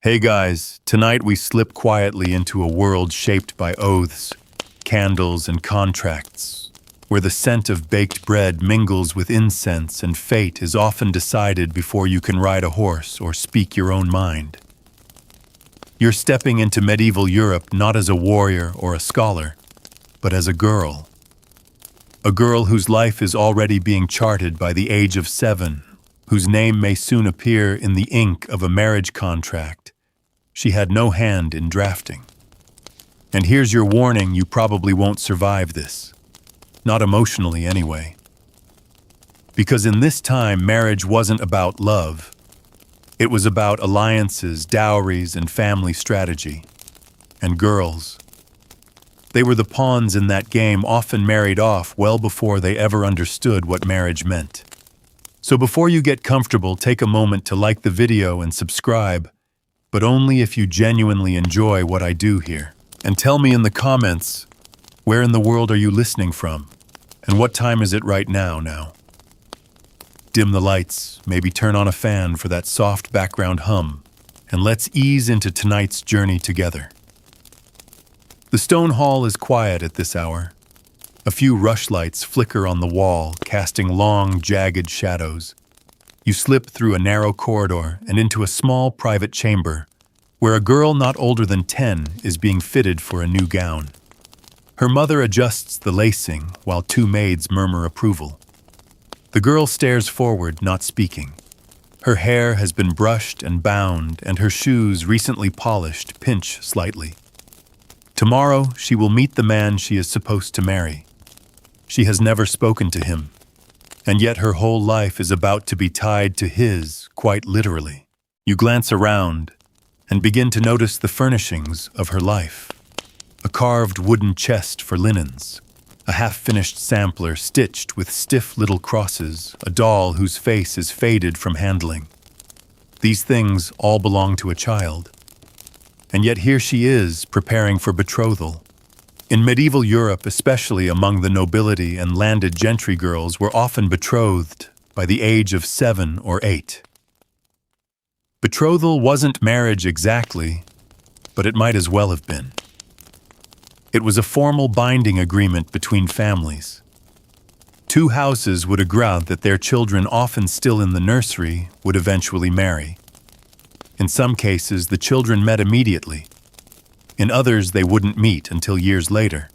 Hey guys, tonight we slip quietly into a world shaped by oaths, candles, and contracts, where the scent of baked bread mingles with incense and fate is often decided before you can ride a horse or speak your own mind. You're stepping into medieval Europe not as a warrior or a scholar, but as a girl. A girl whose life is already being charted by the age of 7, whose name may soon appear in the ink of a marriage contract she had no hand in drafting. And here's your warning: you probably won't survive this. Not emotionally, anyway. Because in this time, marriage wasn't about love. It was about alliances, dowries, and family strategy. And girls. They were the pawns in that game, often married off well before they ever understood what marriage meant. So before you get comfortable, take a moment to like the video and subscribe, but only if you genuinely enjoy what I do here. And tell me in the comments, where in the world are you listening from? And what time is it right now? Dim the lights, maybe turn on a fan for that soft background hum, and let's ease into tonight's journey together. The stone hall is quiet at this hour. A few rushlights flicker on the wall, casting long, jagged shadows. You slip through a narrow corridor and into a small private chamber, where a girl not older than 10 is being fitted for a new gown. Her mother adjusts the lacing, while 2 maids murmur approval. The girl stares forward, not speaking. Her hair has been brushed and bound, and her shoes, recently polished, pinch slightly. Tomorrow, she will meet the man she is supposed to marry. She has never spoken to him, and yet her whole life is about to be tied to his, quite literally. You glance around and begin to notice the furnishings of her life. A carved wooden chest for linens, a half-finished sampler stitched with stiff little crosses, a doll whose face is faded from handling. These things all belong to a child. And yet here she is, preparing for betrothal. In medieval Europe, especially among the nobility and landed gentry, girls were often betrothed by the age of 7 or 8. Betrothal wasn't marriage exactly, but it might as well have been. It was a formal binding agreement between families. 2 houses would agree that their children, often still in the nursery, would eventually marry. In some cases, the children met immediately. In others, they wouldn't meet until years later.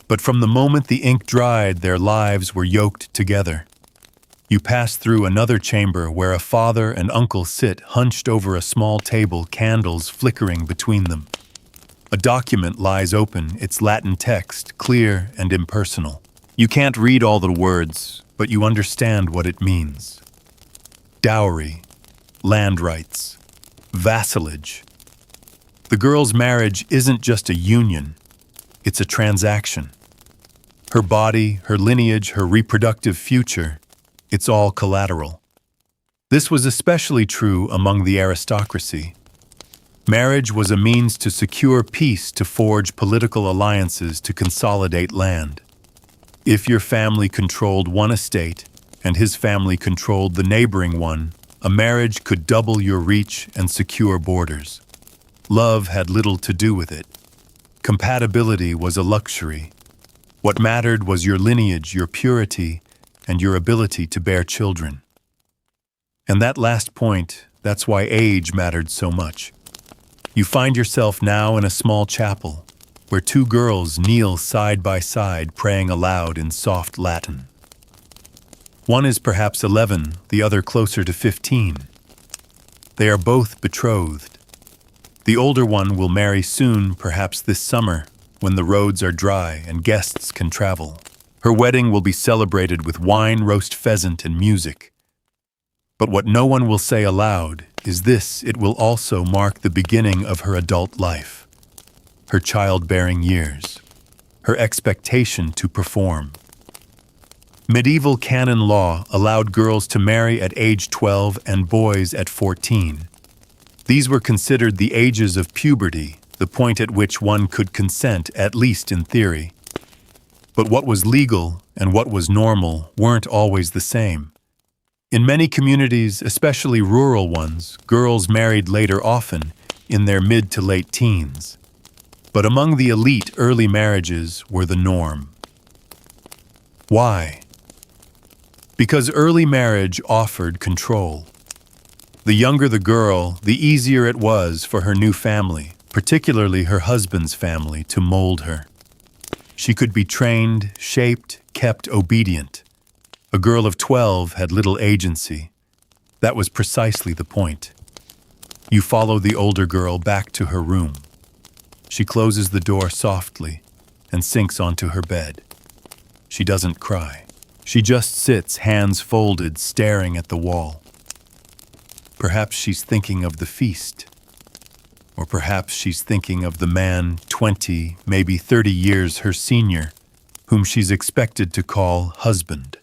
But from the moment the ink dried, their lives were yoked together. You pass through another chamber where a father and uncle sit hunched over a small table, candles flickering between them. A document lies open, its Latin text clear and impersonal. You can't read all the words, but you understand what it means. Dowry, land rights, vassalage. The girl's marriage isn't just a union, it's a transaction. Her body, her lineage, her reproductive future, it's all collateral. This was especially true among the aristocracy. Marriage was a means to secure peace, to forge political alliances, to consolidate land. If your family controlled one estate and his family controlled the neighboring one, a marriage could double your reach and secure borders. Love had little to do with it. Compatibility was a luxury. What mattered was your lineage, your purity, and your ability to bear children. And that last point, that's why age mattered so much. You find yourself now in a small chapel, where 2 girls kneel side by side, praying aloud in soft Latin. One is perhaps 11, the other closer to 15. They are both betrothed. The older one will marry soon, perhaps this summer, when the roads are dry and guests can travel. Her wedding will be celebrated with wine, roast pheasant, and music. But what no one will say aloud is this: it will also mark the beginning of her adult life, her childbearing years, her expectation to perform. Medieval canon law allowed girls to marry at age 12 and boys at 14. These were considered the ages of puberty, the point at which one could consent, at least in theory. But what was legal and what was normal weren't always the same. In many communities, especially rural ones, girls married later often, in their mid to late teens. But among the elite, early marriages were the norm. Why? Because early marriage offered control. The younger the girl, the easier it was for her new family, particularly her husband's family, to mold her. She could be trained, shaped, kept obedient. A girl of 12 had little agency. That was precisely the point. You follow the older girl back to her room. She closes the door softly and sinks onto her bed. She doesn't cry. She just sits, hands folded, staring at the wall. Perhaps she's thinking of the feast. Or perhaps she's thinking of the man 20, maybe 30 years her senior, whom she's expected to call husband.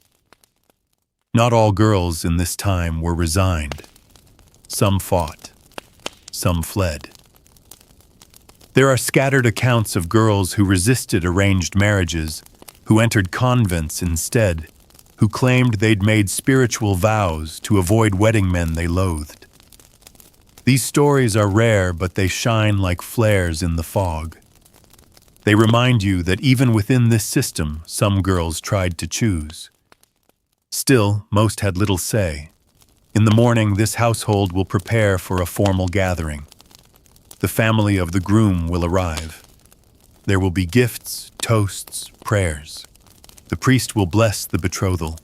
Not all girls in this time were resigned. Some fought. Some fled. There are scattered accounts of girls who resisted arranged marriages, who entered convents instead, who claimed they'd made spiritual vows to avoid wedding men they loathed. These stories are rare, but they shine like flares in the fog. They remind you that even within this system, some girls tried to choose. Still, most had little say. In the morning, this household will prepare for a formal gathering. The family of the groom will arrive. There will be gifts, toasts, prayers. The priest will bless the betrothal.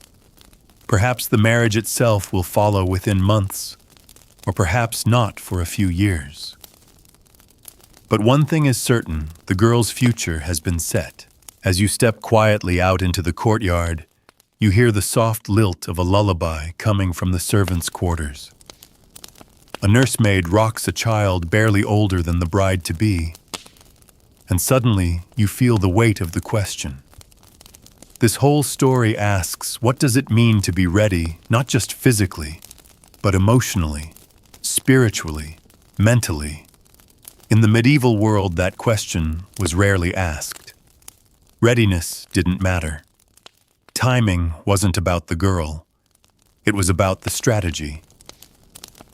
Perhaps the marriage itself will follow within months, or perhaps not for a few years. But one thing is certain, the girl's future has been set. As you step quietly out into the courtyard, you hear the soft lilt of a lullaby coming from the servants' quarters. A nursemaid rocks a child barely older than the bride-to-be, and suddenly you feel the weight of the question. This whole story asks, what does it mean to be ready, not just physically, but emotionally, spiritually, mentally? In the medieval world, that question was rarely asked. Readiness didn't matter. Timing wasn't about the girl. It was about the strategy.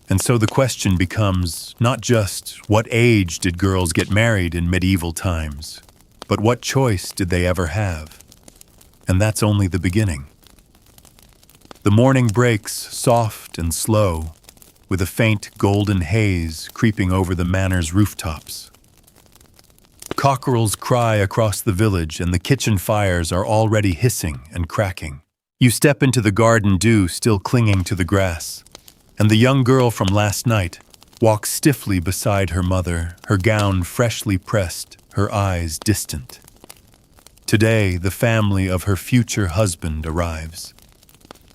And so the question becomes not just what age did girls get married in medieval times, but what choice did they ever have? And that's only the beginning. The morning breaks soft and slow, with a faint golden haze creeping over the manor's rooftops. Cockerels cry across the village and the kitchen fires are already hissing and cracking. You step into the garden dew still clinging to the grass, and the young girl from last night walks stiffly beside her mother, her gown freshly pressed, her eyes distant. Today, the family of her future husband arrives.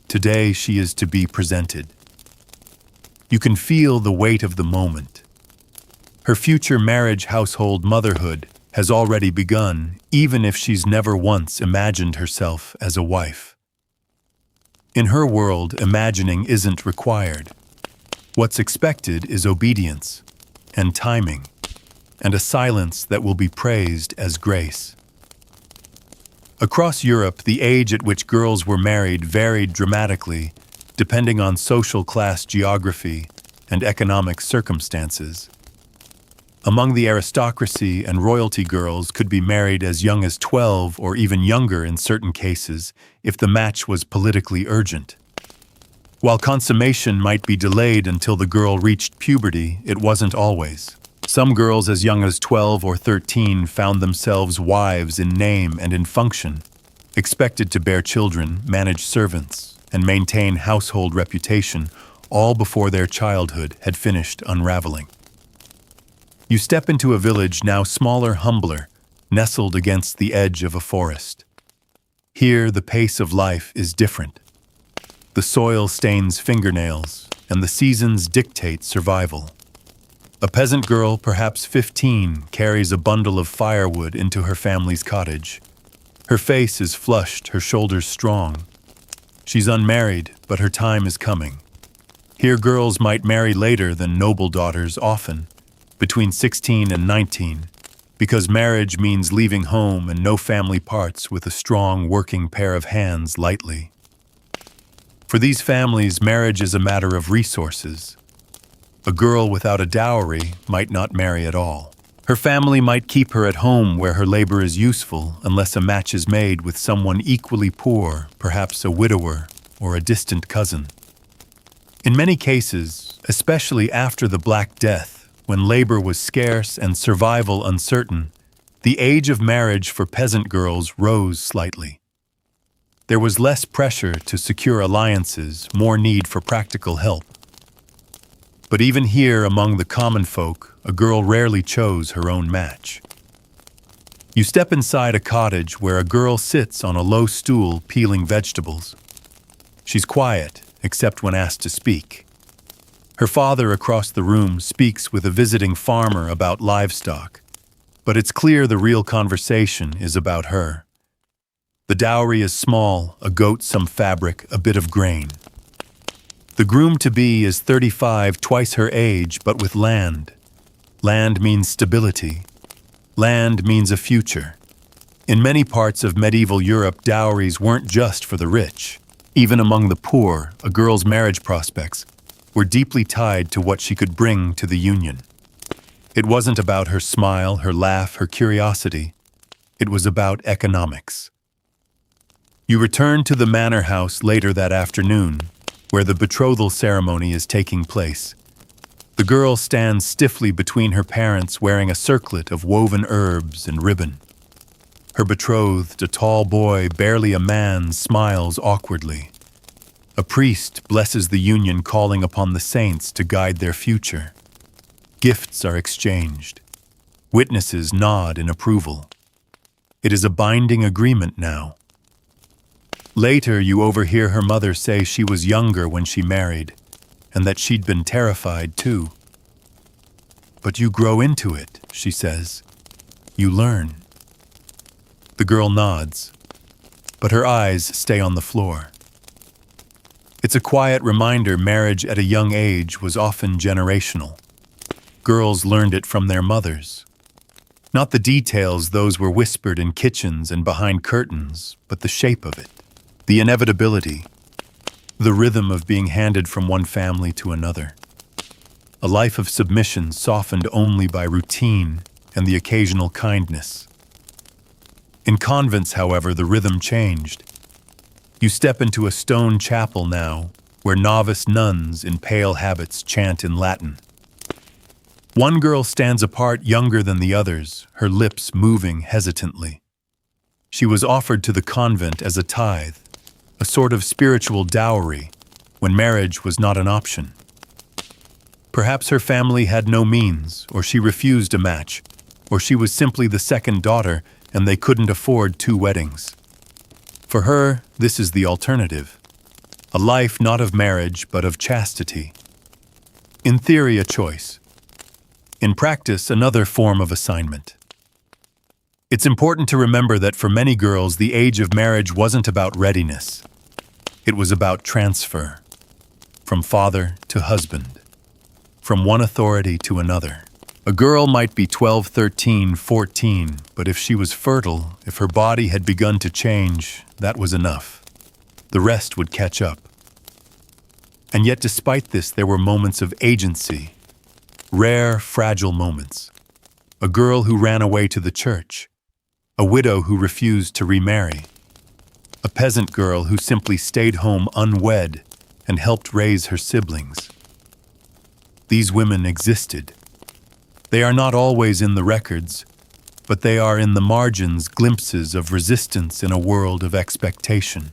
Today, she is to be presented. You can feel the weight of the moment. Her future marriage, household, motherhood has already begun, even if she's never once imagined herself as a wife. In her world, imagining isn't required. What's expected is obedience and timing, and a silence that will be praised as grace. Across Europe, the age at which girls were married varied dramatically, depending on social class, geography, and economic circumstances. Among the aristocracy and royalty, girls could be married as young as 12 or even younger in certain cases if the match was politically urgent. While consummation might be delayed until the girl reached puberty, it wasn't always. Some girls as young as 12 or 13 found themselves wives in name and in function, expected to bear children, manage servants, and maintain household reputation, all before their childhood had finished unraveling. You step into a village now smaller, humbler, nestled against the edge of a forest. Here, the pace of life is different. The soil stains fingernails, and the seasons dictate survival. A peasant girl, perhaps 15, carries a bundle of firewood into her family's cottage. Her face is flushed, her shoulders strong. She's unmarried, but her time is coming. Here, girls might marry later than noble daughters often, between 16 and 19, because marriage means leaving home and no family parts with a strong working pair of hands lightly. For these families, marriage is a matter of resources. A girl without a dowry might not marry at all. Her family might keep her at home where her labor is useful unless a match is made with someone equally poor, perhaps a widower or a distant cousin. In many cases, especially after the Black Death, when labor was scarce and survival uncertain, the age of marriage for peasant girls rose slightly. There was less pressure to secure alliances, more need for practical help. But even here among the common folk, a girl rarely chose her own match. You step inside a cottage where a girl sits on a low stool peeling vegetables. She's quiet, except when asked to speak. Her father across the room speaks with a visiting farmer about livestock, but it's clear the real conversation is about her. The dowry is small, a goat, some fabric, a bit of grain. The groom-to-be is 35, twice her age, but with land. Land means stability. Land means a future. In many parts of medieval Europe, dowries weren't just for the rich. Even among the poor, a girl's marriage prospects were deeply tied to what she could bring to the union. It wasn't about her smile, her laugh, her curiosity. It was about economics. You return to the manor house later that afternoon, where the betrothal ceremony is taking place. The girl stands stiffly between her parents wearing a circlet of woven herbs and ribbon. Her betrothed, a tall boy, barely a man, smiles awkwardly. A priest blesses the union, calling upon the saints to guide their future. Gifts are exchanged. Witnesses nod in approval. It is a binding agreement now. Later, you overhear her mother say she was younger when she married, and that she'd been terrified too. "But you grow into it," she says. "You learn." The girl nods, but her eyes stay on the floor. It's a quiet reminder marriage at a young age was often generational. Girls learned it from their mothers. Not the details, those were whispered in kitchens and behind curtains, but the shape of it, the inevitability, the rhythm of being handed from one family to another. A life of submission softened only by routine and the occasional kindness. In convents, however, the rhythm changed. You step into a stone chapel now, where novice nuns in pale habits chant in Latin. One girl stands apart, younger than the others, her lips moving hesitantly. She was offered to the convent as a tithe, a sort of spiritual dowry, when marriage was not an option. Perhaps her family had no means, or she refused a match, or she was simply the second daughter and they couldn't afford 2 weddings. For her, this is the alternative. A life not of marriage, but of chastity. In theory, a choice. In practice, another form of assignment. It's important to remember that for many girls, the age of marriage wasn't about readiness. It was about transfer, from father to husband, from one authority to another. A girl might be 12, 13, 14, but if she was fertile, if her body had begun to change, that was enough. The rest would catch up. And yet, despite this, there were moments of agency, rare, fragile moments. A girl who ran away to the church, a widow who refused to remarry, a peasant girl who simply stayed home unwed and helped raise her siblings. These women existed. They are not always in the records, but they are in the margins, glimpses of resistance in a world of expectation.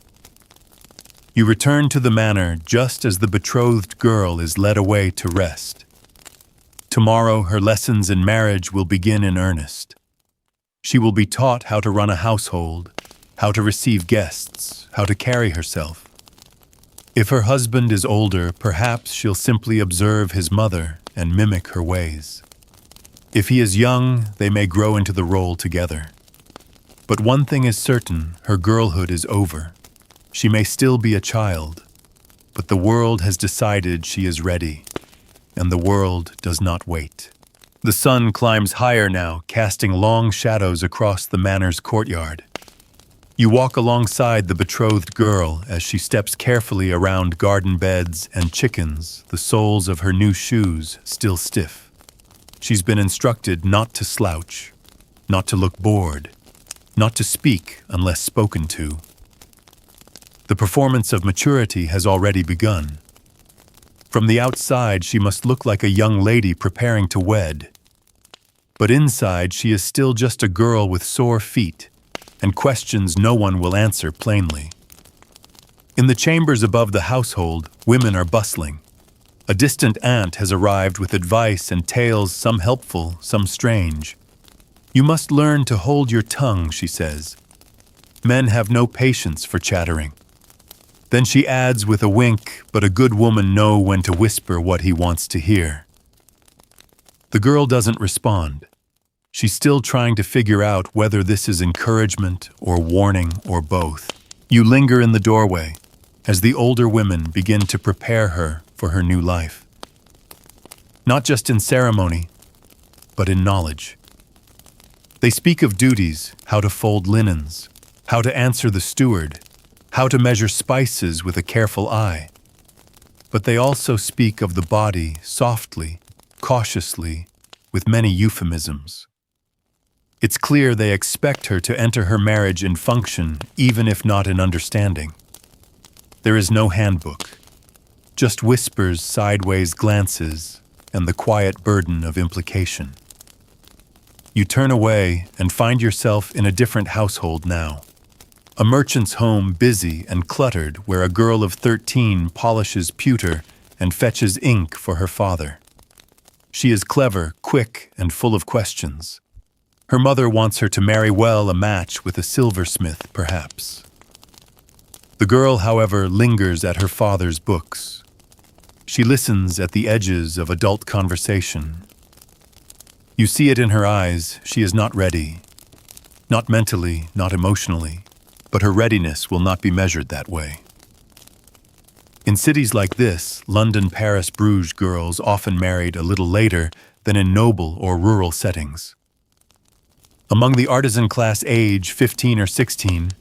You return to the manor just as the betrothed girl is led away to rest. Tomorrow, her lessons in marriage will begin in earnest. She will be taught how to run a household, how to receive guests, how to carry herself. If her husband is older, perhaps she'll simply observe his mother and mimic her ways. If he is young, they may grow into the role together. But one thing is certain, her girlhood is over. She may still be a child, but the world has decided she is ready, and the world does not wait. The sun climbs higher now, casting long shadows across the manor's courtyard. You walk alongside the betrothed girl as she steps carefully around garden beds and chickens, the soles of her new shoes still stiff. She's been instructed not to slouch, not to look bored, not to speak unless spoken to. The performance of maturity has already begun. From the outside, she must look like a young lady preparing to wed. But inside, she is still just a girl with sore feet and questions no one will answer plainly. In the chambers above the household, women are bustling. A distant aunt has arrived with advice and tales, some helpful, some strange. You must learn to hold your tongue, she says. Men have no patience for chattering. Then she adds with a wink, but a good woman knows when to whisper what he wants to hear. The girl doesn't respond. She's still trying to figure out whether this is encouragement or warning or both. You linger in the doorway as the older women begin to prepare her for her new life. Not just in ceremony, but in knowledge. They speak of duties, how to fold linens, how to answer the steward, how to measure spices with a careful eye. But they also speak of the body softly, cautiously, with many euphemisms. It's clear they expect her to enter her marriage in function, even if not in understanding. There is no handbook, just whispers, sideways glances, and the quiet burden of implication. You turn away and find yourself in a different household now. A merchant's home busy and cluttered where a girl of 13 polishes pewter and fetches ink for her father. She is clever, quick, and full of questions. Her mother wants her to marry well, a match with a silversmith, perhaps. The girl, however, lingers at her father's books. She listens at the edges of adult conversation. You see it in her eyes, she is not ready. Not mentally, not emotionally, but her readiness will not be measured that way. In cities like this, London, Paris, Bruges girls often married a little later than in noble or rural settings. Among the artisan class, age 15 or 16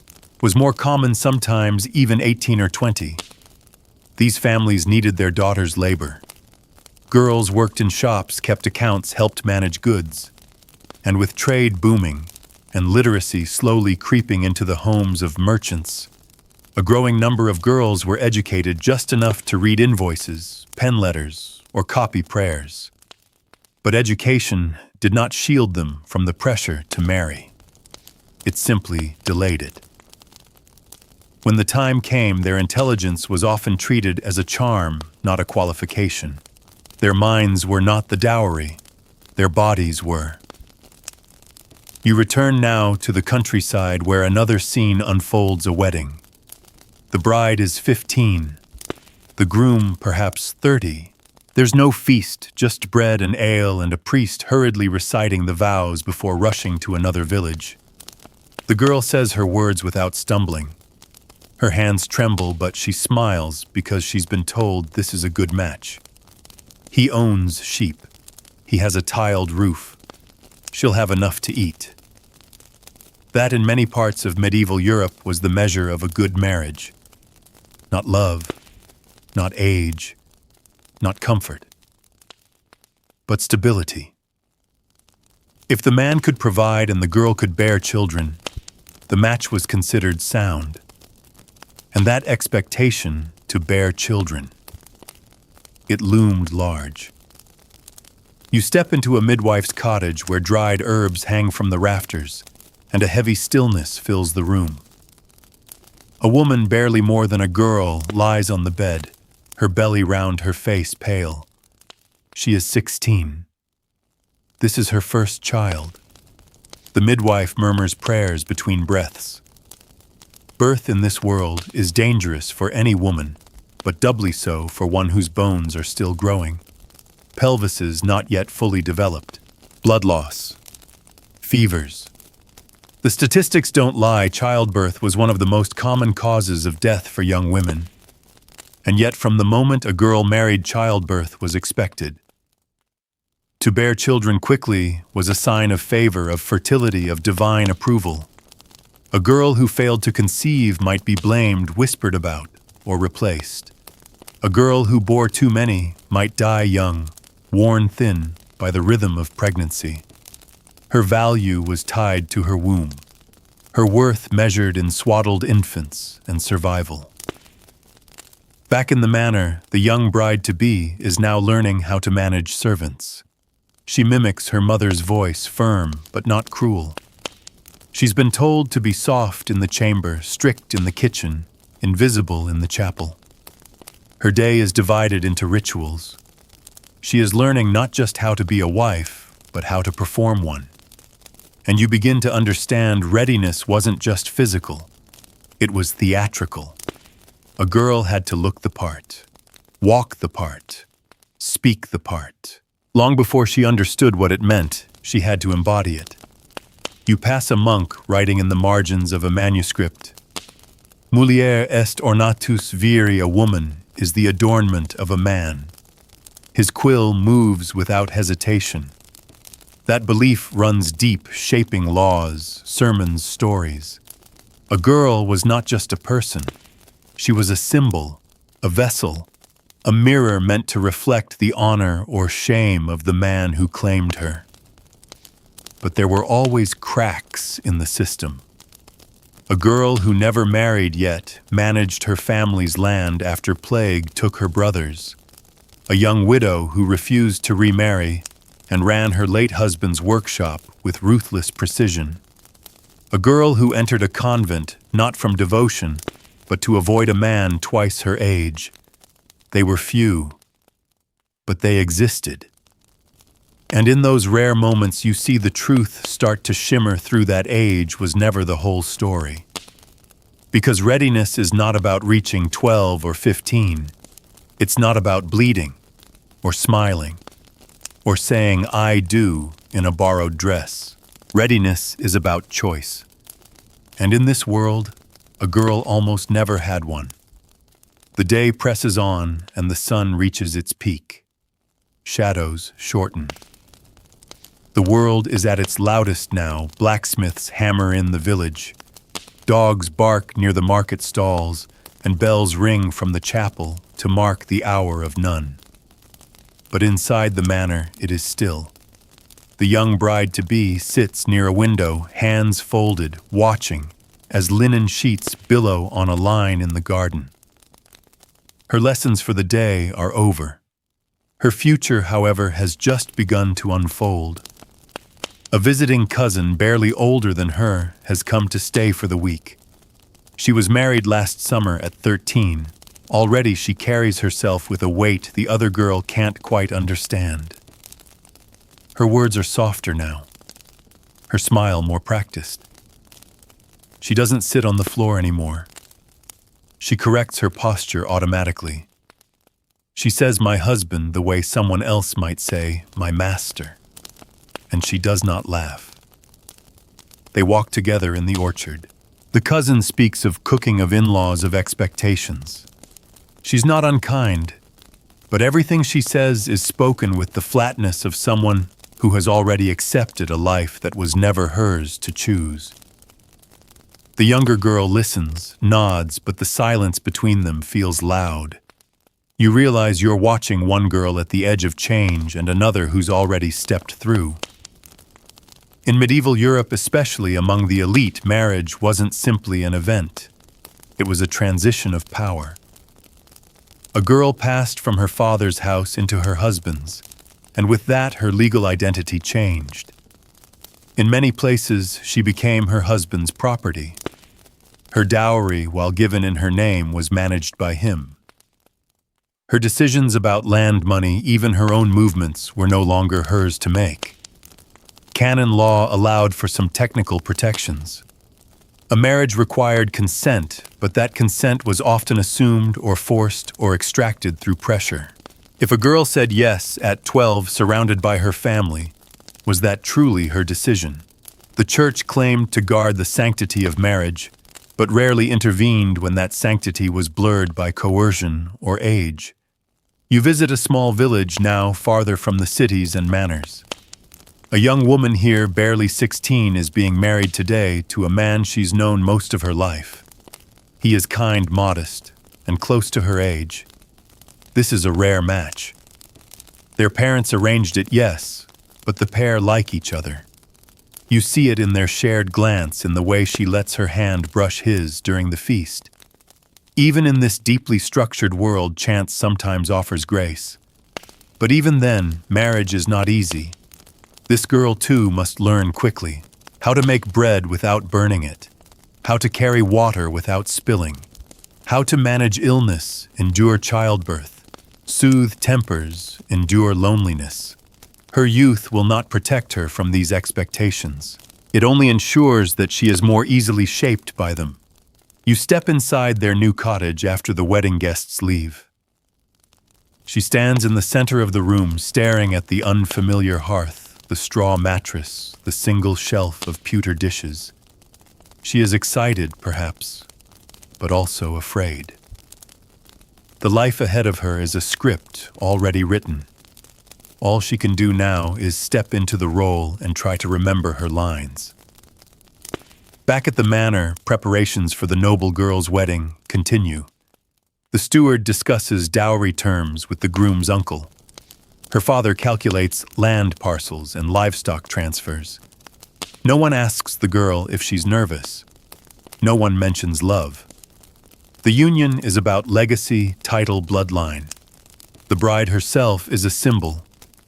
was more common, sometimes even 18 or 20. These families needed their daughters' labor. Girls worked in shops, kept accounts, helped manage goods. And with trade booming and literacy slowly creeping into the homes of merchants, a growing number of girls were educated just enough to read invoices, pen letters, or copy prayers. But education did not shield them from the pressure to marry. It simply delayed it. When the time came, their intelligence was often treated as a charm, not a qualification. Their minds were not the dowry, their bodies were. You return now to the countryside where another scene unfolds: a wedding. The bride is 15, the groom perhaps 30. There's no feast, just bread and ale and a priest hurriedly reciting the vows before rushing to another village. The girl says her words without stumbling. Her hands tremble, but she smiles because she's been told this is a good match. He owns sheep. He has a tiled roof. She'll have enough to eat. That, in many parts of medieval Europe, was the measure of a good marriage. Not love, not age, not comfort, but stability. If the man could provide and the girl could bear children, the match was considered sound. And that expectation to bear children, it loomed large. You step into a midwife's cottage where dried herbs hang from the rafters, and a heavy stillness fills the room. A woman barely more than a girl lies on the bed, her belly round, her face pale. She is 16. This is her first child. The midwife murmurs prayers between breaths. Birth in this world is dangerous for any woman, but doubly so for one whose bones are still growing. Pelvises not yet fully developed. Blood loss. Fevers. The statistics don't lie. Childbirth was one of the most common causes of death for young women. And yet from the moment a girl married, childbirth was expected. To bear children quickly was a sign of favor, of fertility, of divine approval. A girl who failed to conceive might be blamed, whispered about, or replaced. A girl who bore too many might die young, worn thin by the rhythm of pregnancy. Her value was tied to her womb, her worth measured in swaddled infants and survival. Back in the manor, the young bride-to-be is now learning how to manage servants. She mimics her mother's voice, firm but not cruel. She's been told to be soft in the chamber, strict in the kitchen, invisible in the chapel. Her day is divided into rituals. She is learning not just how to be a wife, but how to perform one. And you begin to understand readiness wasn't just physical, it was theatrical. A girl had to look the part, walk the part, speak the part. Long before she understood what it meant, she had to embody it. You pass a monk writing in the margins of a manuscript, "Mulier est ornatus viri," a woman is the adornment of a man. His quill moves without hesitation. That belief runs deep, shaping laws, sermons, stories. A girl was not just a person. She was a symbol, a vessel, a mirror meant to reflect the honor or shame of the man who claimed her. But there were always cracks in the system. A girl who never married yet managed her family's land after plague took her brother's. A young widow who refused to remarry and ran her late husband's workshop with ruthless precision. A girl who entered a convent not from devotion, but to avoid a man twice her age. They were few, but they existed. And in those rare moments you see the truth start to shimmer through that age was never the whole story. Because readiness is not about reaching 12 or 15. It's not about bleeding, or smiling, or saying "I do" in a borrowed dress. Readiness is about choice. And in this world, a girl almost never had one. The day presses on and the sun reaches its peak. Shadows shorten. The world is at its loudest now. Blacksmiths hammer in the village. Dogs bark near the market stalls, and bells ring from the chapel to mark the hour of none. But inside the manor, it is still. The young bride-to-be sits near a window, hands folded, watching, as linen sheets billow on a line in the garden. Her lessons for the day are over. Her future, however, has just begun to unfold. A visiting cousin, barely older than her, has come to stay for the week. She was married last summer at 13. Already she carries herself with a weight the other girl can't quite understand. Her words are softer now, her smile more practiced. She doesn't sit on the floor anymore. She corrects her posture automatically. She says "my husband" the way someone else might say "my master." And she does not laugh. They walk together in the orchard. The cousin speaks of cooking, of in-laws, of expectations. She's not unkind, but everything she says is spoken with the flatness of someone who has already accepted a life that was never hers to choose. The younger girl listens, nods, but the silence between them feels loud. You realize you're watching one girl at the edge of change and another who's already stepped through. In medieval Europe, especially among the elite, marriage wasn't simply an event. It was a transition of power. A girl passed from her father's house into her husband's, and with that her legal identity changed. In many places, she became her husband's property. Her dowry, while given in her name, was managed by him. Her decisions about land money, even her own movements, were no longer hers to make. Canon law allowed for some technical protections. A marriage required consent, but that consent was often assumed or forced or extracted through pressure. If a girl said yes at 12, surrounded by her family, was that truly her decision? The church claimed to guard the sanctity of marriage, but rarely intervened when that sanctity was blurred by coercion or age. You visit a small village now farther from the cities and manors. A young woman here, barely 16, is being married today to a man she's known most of her life. He is kind, modest, and close to her age. This is a rare match. Their parents arranged it, yes, but the pair like each other. You see it in their shared glance, in the way she lets her hand brush his during the feast. Even in this deeply structured world, chance sometimes offers grace. But even then, marriage is not easy. This girl, too, must learn quickly how to make bread without burning it, how to carry water without spilling, how to manage illness, endure childbirth, soothe tempers, endure loneliness. Her youth will not protect her from these expectations. It only ensures that she is more easily shaped by them. You step inside their new cottage after the wedding guests leave. She stands in the center of the room, staring at the unfamiliar hearth, the straw mattress, the single shelf of pewter dishes. She is excited, perhaps, but also afraid. The life ahead of her is a script already written. All she can do now is step into the role and try to remember her lines. Back at the manor, preparations for the noble girl's wedding continue. The steward discusses dowry terms with the groom's uncle. Her father calculates land parcels and livestock transfers. No one asks the girl if she's nervous. No one mentions love. The union is about legacy, title, bloodline. The bride herself is a symbol,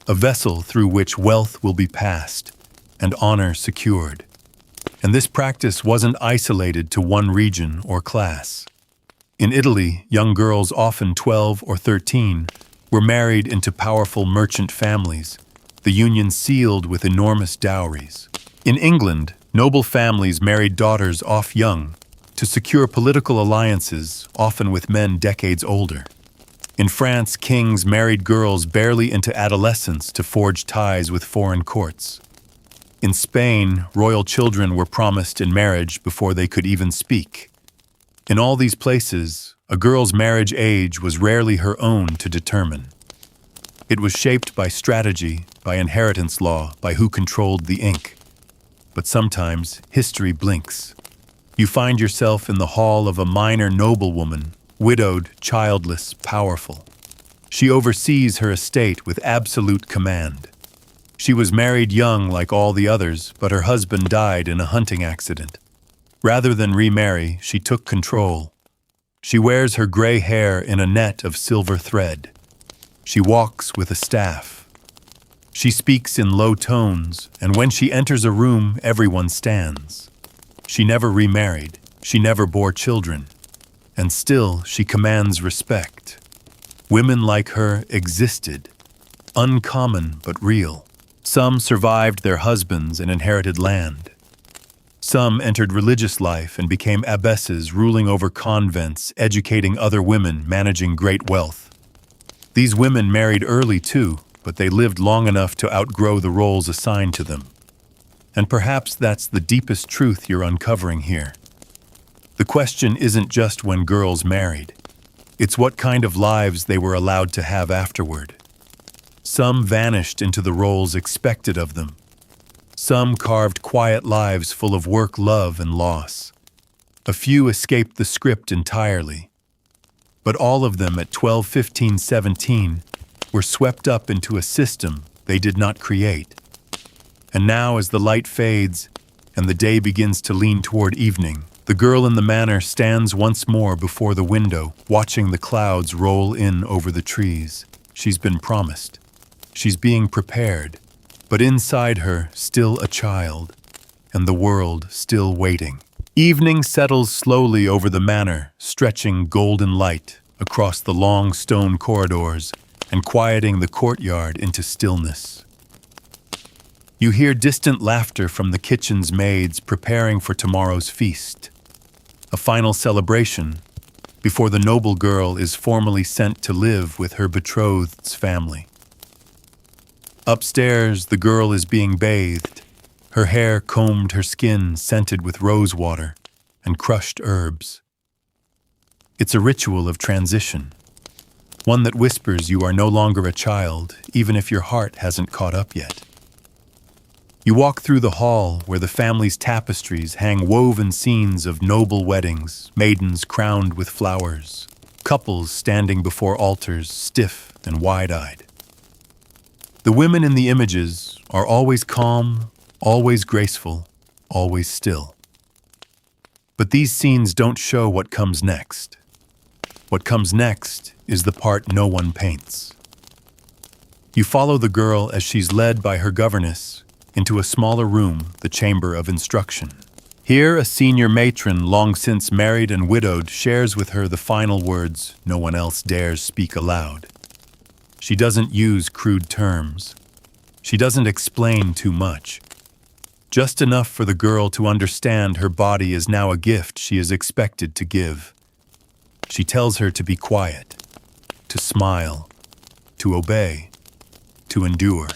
a vessel through which wealth will be passed and honor secured. And this practice wasn't isolated to one region or class. In Italy, young girls, often 12 or 13, were married into powerful merchant families, the union sealed with enormous dowries. In England, noble families married daughters off young to secure political alliances, often with men decades older. In France, kings married girls barely into adolescence to forge ties with foreign courts. In Spain, royal children were promised in marriage before they could even speak. In all these places, a girl's marriage age was rarely her own to determine. It was shaped by strategy, by inheritance law, by who controlled the ink. But sometimes, history blinks. You find yourself in the hall of a minor noblewoman, widowed, childless, powerful. She oversees her estate with absolute command. She was married young like all the others, but her husband died in a hunting accident. Rather than remarry, she took control. She wears her gray hair in a net of silver thread. She walks with a staff. She speaks in low tones, and when she enters a room, everyone stands. She never remarried. She never bore children. And still, she commands respect. Women like her existed, uncommon but real. Some survived their husbands and inherited land. Some entered religious life and became abbesses, ruling over convents, educating other women, managing great wealth. These women married early too, but they lived long enough to outgrow the roles assigned to them. And perhaps that's the deepest truth you're uncovering here. The question isn't just when girls married. It's what kind of lives they were allowed to have afterward. Some vanished into the roles expected of them. Some carved quiet lives full of work, love, and loss. A few escaped the script entirely. But all of them at 12, 15, 17 were swept up into a system they did not create. And now, as the light fades and the day begins to lean toward evening, the girl in the manor stands once more before the window, watching the clouds roll in over the trees. She's been promised. She's being prepared, but inside her, still a child, and the world still waiting. Evening settles slowly over the manor, stretching golden light across the long stone corridors and quieting the courtyard into stillness. You hear distant laughter from the kitchen's maids preparing for tomorrow's feast. A final celebration before the noble girl is formally sent to live with her betrothed's family. Upstairs, the girl is being bathed, her hair combed, her skin scented with rose water and crushed herbs. It's a ritual of transition, one that whispers you are no longer a child, even if your heart hasn't caught up yet. You walk through the hall where the family's tapestries hang woven scenes of noble weddings, maidens crowned with flowers, couples standing before altars, stiff and wide-eyed. The women in the images are always calm, always graceful, always still. But these scenes don't show what comes next. What comes next is the part no one paints. You follow the girl as she's led by her governess into a smaller room, the chamber of instruction. Here, a senior matron, long since married and widowed, shares with her the final words no one else dares speak aloud. She doesn't use crude terms. She doesn't explain too much. Just enough for the girl to understand her body is now a gift she is expected to give. She tells her to be quiet, to smile, to obey, to endure.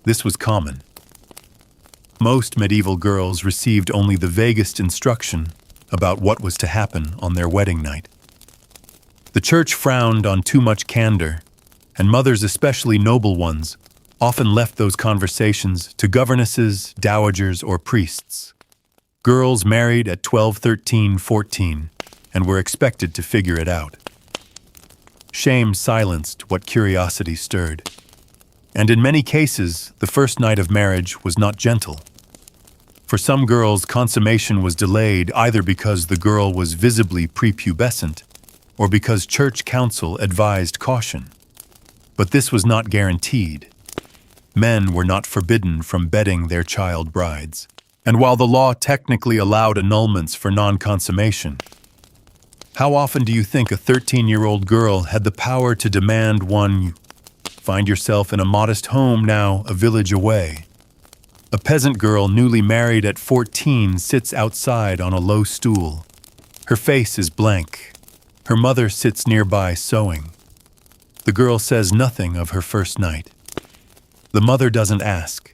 This was common. Most medieval girls received only the vaguest instruction about what was to happen on their wedding night. The church frowned on too much candor, and mothers, especially noble ones, often left those conversations to governesses, dowagers, or priests. Girls married at 12, 13, 14, and were expected to figure it out. Shame silenced what curiosity stirred. And in many cases, the first night of marriage was not gentle. For some girls, consummation was delayed either because the girl was visibly prepubescent or because church council advised caution. But this was not guaranteed. Men were not forbidden from bedding their child brides. And while the law technically allowed annulments for non-consummation, how often do you think a 13-year-old girl had the power to demand one? Find yourself in a modest home now, a village away. A peasant girl newly married at 14 sits outside on a low stool. Her face is blank. Her mother sits nearby sewing. The girl says nothing of her first night. The mother doesn't ask.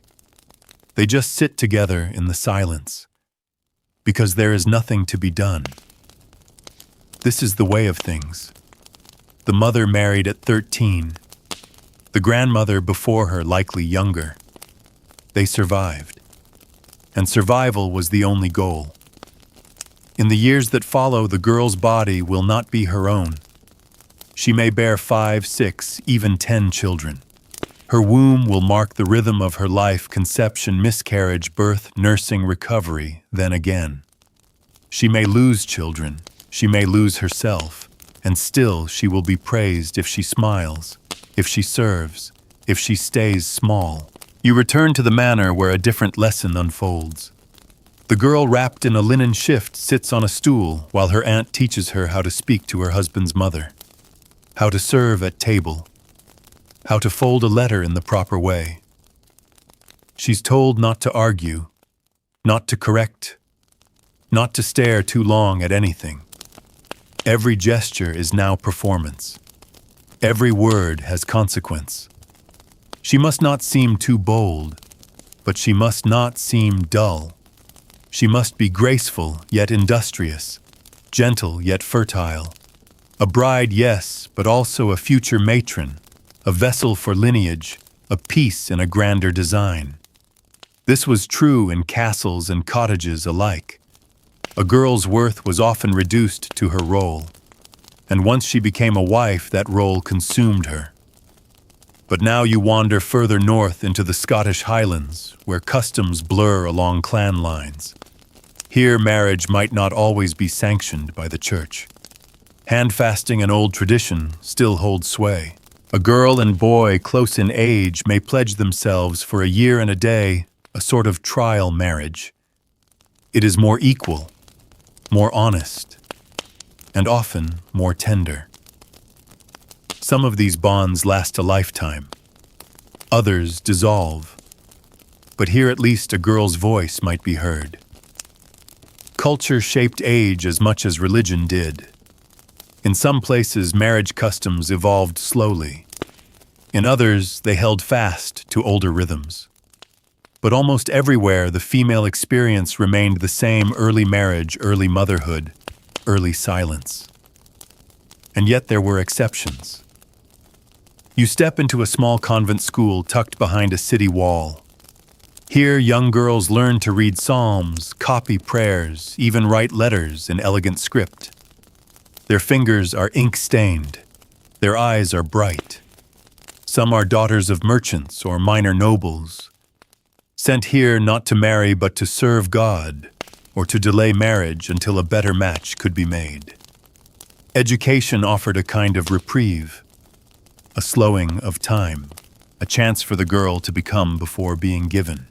They just sit together in the silence, because there is nothing to be done. This is the way of things. The mother married at 13. The grandmother before her likely younger. They survived. And survival was the only goal. In the years that follow, the girl's body will not be her own. She may bear 5, 6, even 10 children. Her womb will mark the rhythm of her life: conception, miscarriage, birth, nursing, recovery, then again. She may lose children, she may lose herself, and still she will be praised if she smiles, if she serves, if she stays small. You return to the manor where a different lesson unfolds. The girl wrapped in a linen shift sits on a stool while her aunt teaches her how to speak to her husband's mother, how to serve at table, how to fold a letter in the proper way. She's told not to argue, not to correct, not to stare too long at anything. Every gesture is now performance. Every word has consequence. She must not seem too bold, but she must not seem dull. She must be graceful yet industrious, gentle yet fertile. A bride, yes, but also a future matron, a vessel for lineage, a piece in a grander design. This was true in castles and cottages alike. A girl's worth was often reduced to her role, and once she became a wife, that role consumed her. But now you wander further north into the Scottish Highlands, where customs blur along clan lines. Here, marriage might not always be sanctioned by the church. Handfasting an old tradition still holds sway. A girl and boy close in age may pledge themselves for a year and a day, a sort of trial marriage. It is more equal, more honest, and often more tender. Some of these bonds last a lifetime. Others dissolve. But here at least a girl's voice might be heard. Culture shaped age as much as religion did. In some places, marriage customs evolved slowly. In others, they held fast to older rhythms. But almost everywhere, the female experience remained the same: early marriage, early motherhood, early silence. And yet there were exceptions. You step into a small convent school tucked behind a city wall. Here, young girls learn to read psalms, copy prayers, even write letters in elegant script. Their fingers are ink-stained. Their eyes are bright. Some are daughters of merchants or minor nobles, sent here not to marry but to serve God, or to delay marriage until a better match could be made. Education offered a kind of reprieve, a slowing of time, a chance for the girl to become before being given.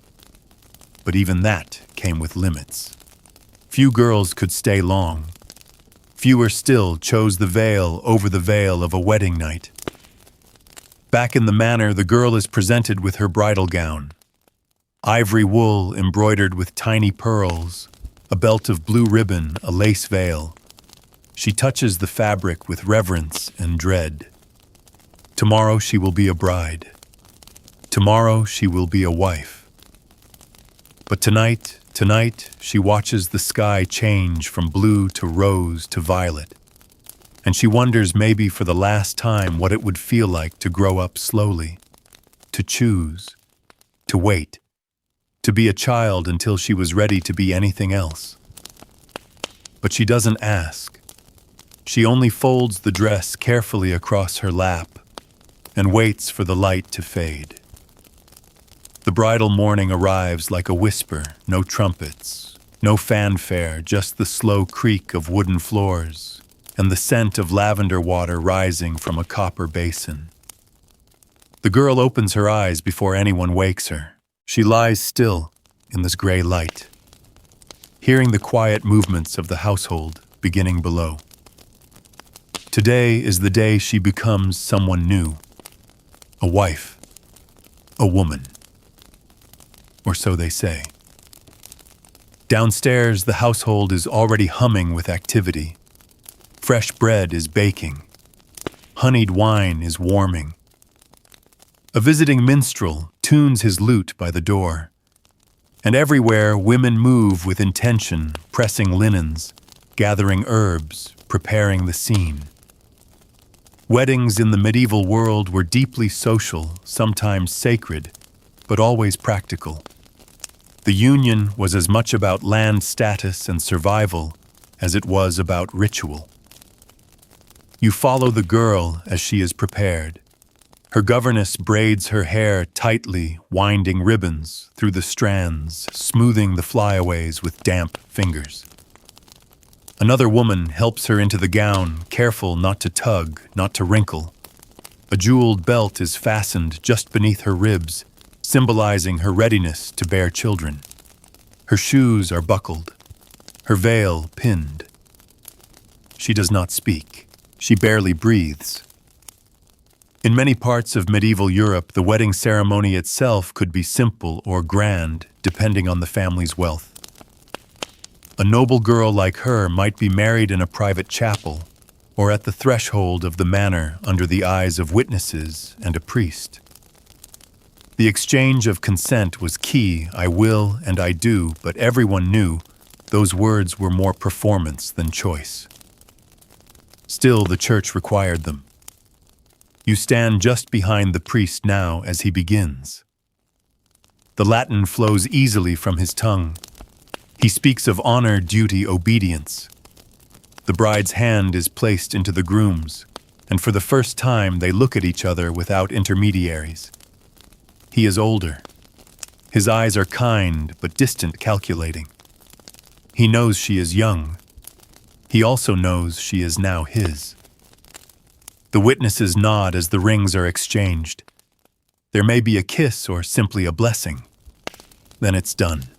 But even that came with limits. Few girls could stay long. Fewer still chose the veil over the veil of a wedding night. Back in the manor, the girl is presented with her bridal gown. Ivory wool embroidered with tiny pearls, a belt of blue ribbon, a lace veil. She touches the fabric with reverence and dread. Tomorrow she will be a bride. Tomorrow she will be a wife. But tonight, she watches the sky change from blue to rose to violet. And she wonders maybe for the last time what it would feel like to grow up slowly, to choose, to wait, to be a child until she was ready to be anything else. But she doesn't ask. She only folds the dress carefully across her lap and waits for the light to fade. The bridal morning arrives like a whisper, no trumpets, no fanfare, just the slow creak of wooden floors and the scent of lavender water rising from a copper basin. The girl opens her eyes before anyone wakes her. She lies still in this gray light, hearing the quiet movements of the household beginning below. Today is the day she becomes someone new, a wife, a woman. Or so they say. Downstairs, the household is already humming with activity. Fresh bread is baking. Honeyed wine is warming. A visiting minstrel tunes his lute by the door. And everywhere, women move with intention, pressing linens, gathering herbs, preparing the scene. Weddings in the medieval world were deeply social, sometimes sacred, but always practical. The union was as much about land status and survival as it was about ritual. You follow the girl as she is prepared. Her governess braids her hair tightly, winding ribbons through the strands, smoothing the flyaways with damp fingers. Another woman helps her into the gown, careful not to tug, not to wrinkle. A jeweled belt is fastened just beneath her ribs, symbolizing her readiness to bear children. Her shoes are buckled, her veil pinned. She does not speak. She barely breathes. In many parts of medieval Europe, the wedding ceremony itself could be simple or grand, depending on the family's wealth. A noble girl like her might be married in a private chapel, or at the threshold of the manor under the eyes of witnesses and a priest. The exchange of consent was key, I will and I do, but everyone knew those words were more performance than choice. Still, the church required them. You stand just behind the priest now as he begins. The Latin flows easily from his tongue. He speaks of honor, duty, obedience. The bride's hand is placed into the groom's, and for the first time they look at each other without intermediaries. He is older. His eyes are kind but distant, calculating. He knows she is young. He also knows she is now his. The witnesses nod as the rings are exchanged. There may be a kiss or simply a blessing. Then it's done.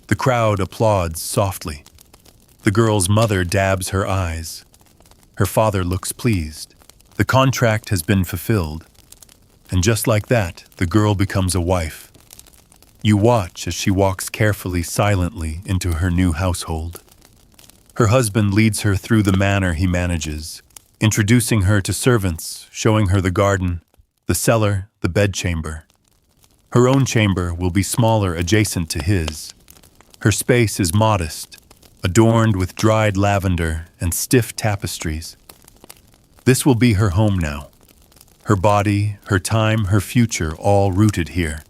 The crowd applauds softly. The girl's mother dabs her eyes. Her father looks pleased. The contract has been fulfilled. And just like that, the girl becomes a wife. You watch as she walks carefully, silently into her new household. Her husband leads her through the manor he manages, introducing her to servants, showing her the garden, the cellar, the bedchamber. Her own chamber will be smaller adjacent to his. Her space is modest, adorned with dried lavender and stiff tapestries. This will be her home now. Her body, her time, her future, all rooted here.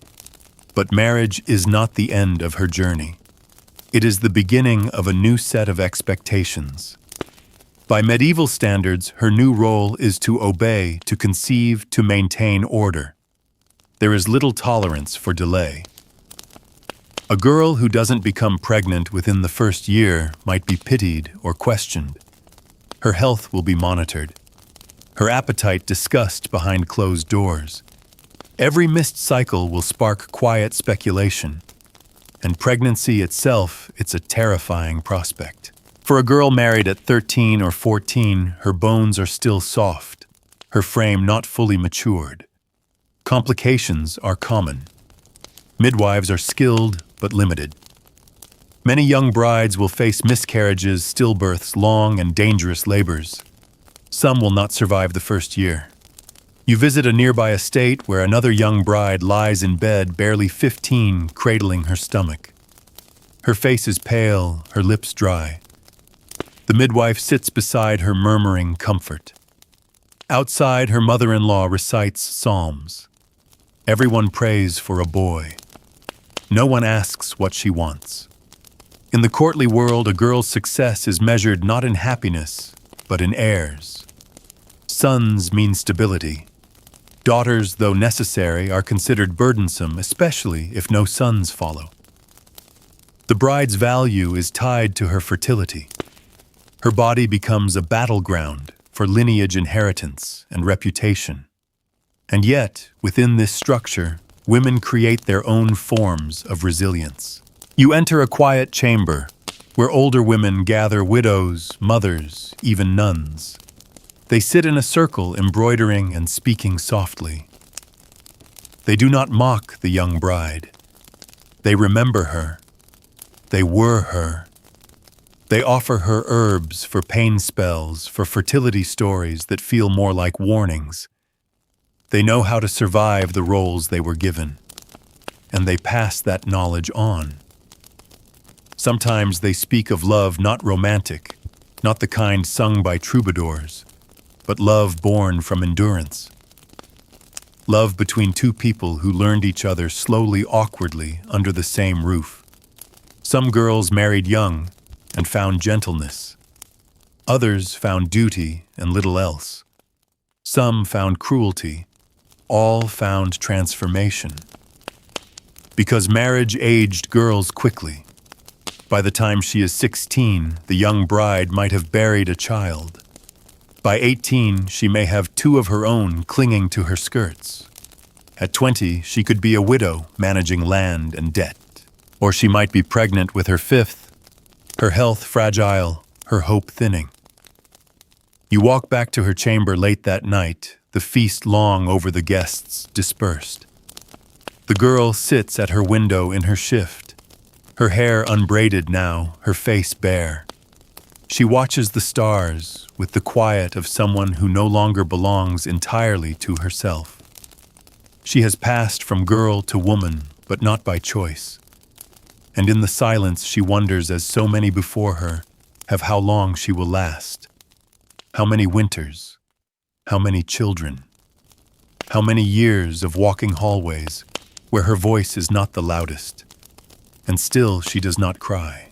But marriage is not the end of her journey. It is the beginning of a new set of expectations. By medieval standards, her new role is to obey, to conceive, to maintain order. There is little tolerance for delay. A girl who doesn't become pregnant within the first year might be pitied or questioned. Her health will be monitored. Her appetite discussed behind closed doors. Every missed cycle will spark quiet speculation. And pregnancy itself, it's a terrifying prospect. For a girl married at 13 or 14, her bones are still soft, her frame not fully matured. Complications are common. Midwives are skilled but limited. Many young brides will face miscarriages, stillbirths, long and dangerous labors. Some will not survive the first year. You visit a nearby estate where another young bride lies in bed, barely 15, cradling her stomach. Her face is pale, her lips dry. The midwife sits beside her, murmuring comfort. Outside, her mother-in-law recites psalms. Everyone prays for a boy. No one asks what she wants. In the courtly world, a girl's success is measured not in happiness, but in heirs. Sons mean stability. Daughters, though necessary, are considered burdensome, especially if no sons follow. The bride's value is tied to her fertility. Her body becomes a battleground for lineage inheritance and reputation. And yet, within this structure, women create their own forms of resilience. You enter a quiet chamber where older women gather, widows, mothers, even nuns. They sit in a circle, embroidering and speaking softly. They do not mock the young bride. They remember her. They were her. They offer her herbs for pain spells, for fertility stories that feel more like warnings. They know how to survive the roles they were given, and they pass that knowledge on. Sometimes they speak of love not romantic, not the kind sung by troubadours, but love born from endurance. Love between two people who learned each other slowly, awkwardly, under the same roof. Some girls married young and found gentleness. Others found duty and little else. Some found cruelty. All found transformation. Because marriage aged girls quickly. By the time she is 16, the young bride might have buried a child. By 18, she may have two of her own clinging to her skirts. At 20, she could be a widow managing land and debt. Or she might be pregnant with her fifth, her health fragile, her hope thinning. You walk back to her chamber late that night, the feast long over, the guests dispersed. The girl sits at her window in her shift, her hair unbraided now, her face bare. She watches the stars with the quiet of someone who no longer belongs entirely to herself. She has passed from girl to woman, but not by choice. And in the silence she wonders, as so many before her have, how long she will last. How many winters, how many children, how many years of walking hallways where her voice is not the loudest, and still she does not cry.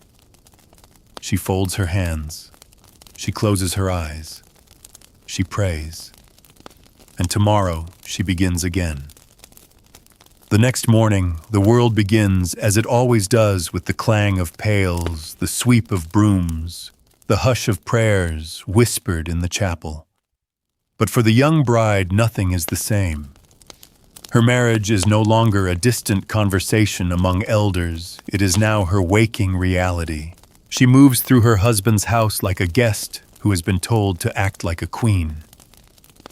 She folds her hands, she closes her eyes, she prays, and tomorrow she begins again. The next morning, the world begins as it always does, with the clang of pails, the sweep of brooms, the hush of prayers whispered in the chapel. But for the young bride, nothing is the same. Her marriage is no longer a distant conversation among elders. It is now her waking reality. She moves through her husband's house like a guest who has been told to act like a queen.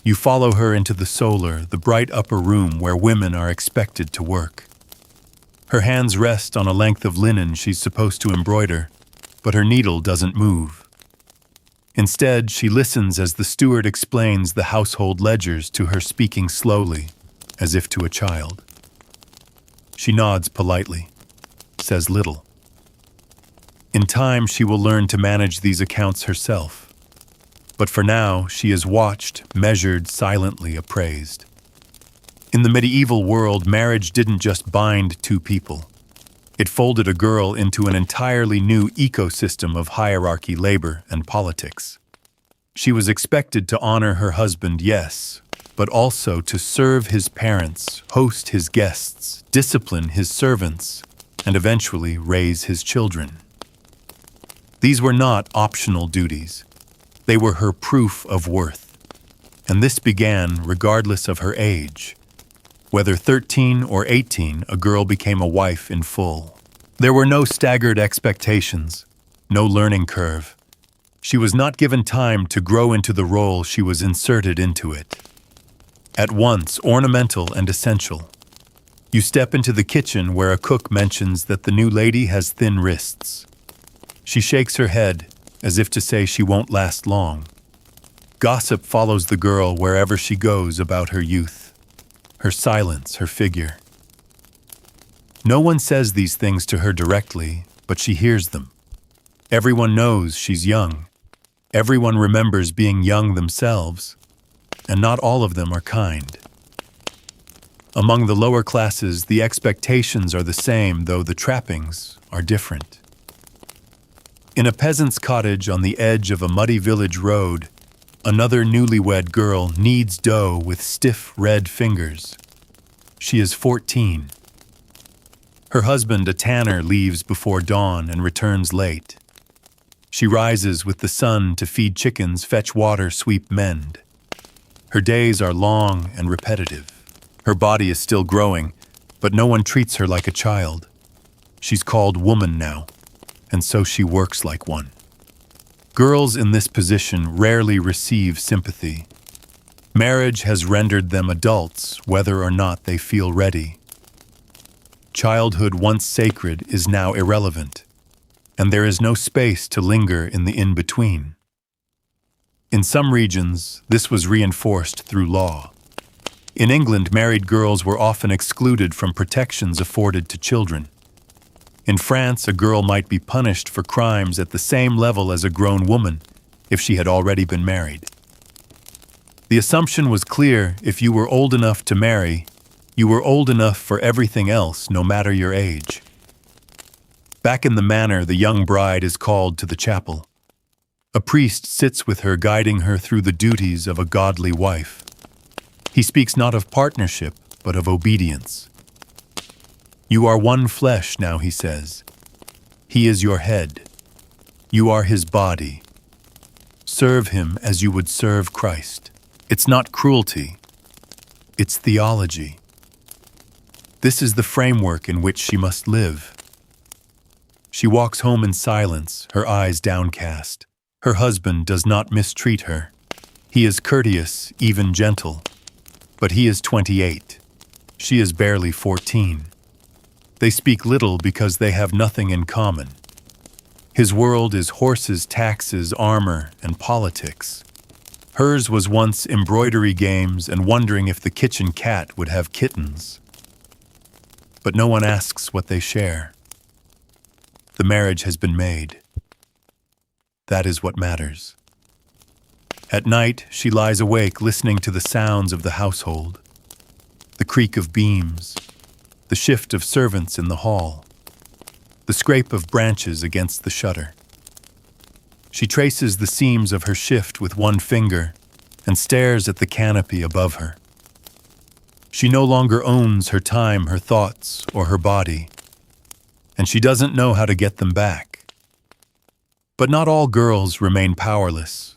You follow her into the solar, the bright upper room where women are expected to work. Her hands rest on a length of linen she's supposed to embroider, but her needle doesn't move. Instead, she listens as the steward explains the household ledgers to her, speaking slowly, as if to a child. She nods politely, says little. In time, she will learn to manage these accounts herself. But for now, she is watched, measured, silently appraised. In the medieval world, marriage didn't just bind two people. It folded a girl into an entirely new ecosystem of hierarchy, labor, and politics. She was expected to honor her husband, yes, but also to serve his parents, host his guests, discipline his servants, and eventually raise his children. These were not optional duties. They were her proof of worth. And this began regardless of her age. Whether 13 or 18, a girl became a wife in full. There were no staggered expectations, no learning curve. She was not given time to grow into the role, she was inserted into it. At once ornamental and essential. You step into the kitchen where a cook mentions that the new lady has thin wrists. She shakes her head, as if to say she won't last long. Gossip follows the girl wherever she goes about her youth, her silence, her figure. No one says these things to her directly, but she hears them. Everyone knows she's young. Everyone remembers being young themselves, and not all of them are kind. Among the lower classes, the expectations are the same, though the trappings are different. In a peasant's cottage on the edge of a muddy village road, another newlywed girl kneads dough with stiff red fingers. She is 14. Her husband, a tanner, leaves before dawn and returns late. She rises with the sun to feed chickens, fetch water, sweep, mend. Her days are long and repetitive. Her body is still growing, but no one treats her like a child. She's called woman now, and so she works like one. Girls in this position rarely receive sympathy. Marriage has rendered them adults, whether or not they feel ready. Childhood, once sacred, is now irrelevant, and there is no space to linger in the in-between. In some regions, this was reinforced through law. In England, married girls were often excluded from protections afforded to children. In France, a girl might be punished for crimes at the same level as a grown woman if she had already been married. The assumption was clear: if you were old enough to marry, you were old enough for everything else, no matter your age. Back in the manor, the young bride is called to the chapel. A priest sits with her, guiding her through the duties of a godly wife. He speaks not of partnership, but of obedience. You are one flesh now, he says. He is your head. You are his body. Serve him as you would serve Christ. It's not cruelty. It's theology. This is the framework in which she must live. She walks home in silence, her eyes downcast. Her husband does not mistreat her. He is courteous, even gentle. But he is 28. She is barely 14. They speak little because they have nothing in common. His world is horses, taxes, armor, and politics. Hers was once embroidery games and wondering if the kitchen cat would have kittens. But no one asks what they share. The marriage has been made. That is what matters. At night, she lies awake listening to the sounds of the household, the creak of beams, the shift of servants in the hall, the scrape of branches against the shutter. She traces the seams of her shift with one finger and stares at the canopy above her. She no longer owns her time, her thoughts, or her body, and she doesn't know how to get them back. But not all girls remain powerless.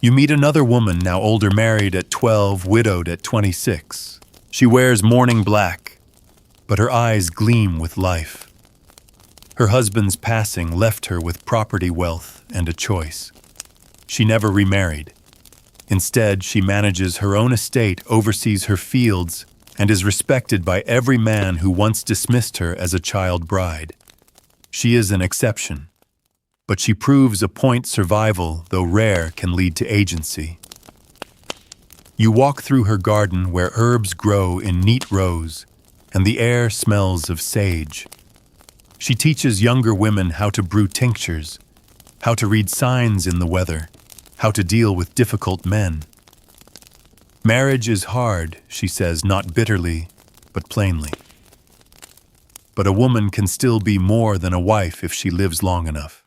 You meet another woman, now older, married at 12, widowed at 26. She wears mourning black, but her eyes gleam with life. Her husband's passing left her with property, wealth, and a choice. She never remarried. Instead, she manages her own estate, oversees her fields, and is respected by every man who once dismissed her as a child bride. She is an exception, but she proves a point: survival, though rare, can lead to agency. You walk through her garden where herbs grow in neat rows, and the air smells of sage. She teaches younger women how to brew tinctures, how to read signs in the weather, how to deal with difficult men. Marriage is hard, she says, not bitterly, but plainly. But a woman can still be more than a wife if she lives long enough.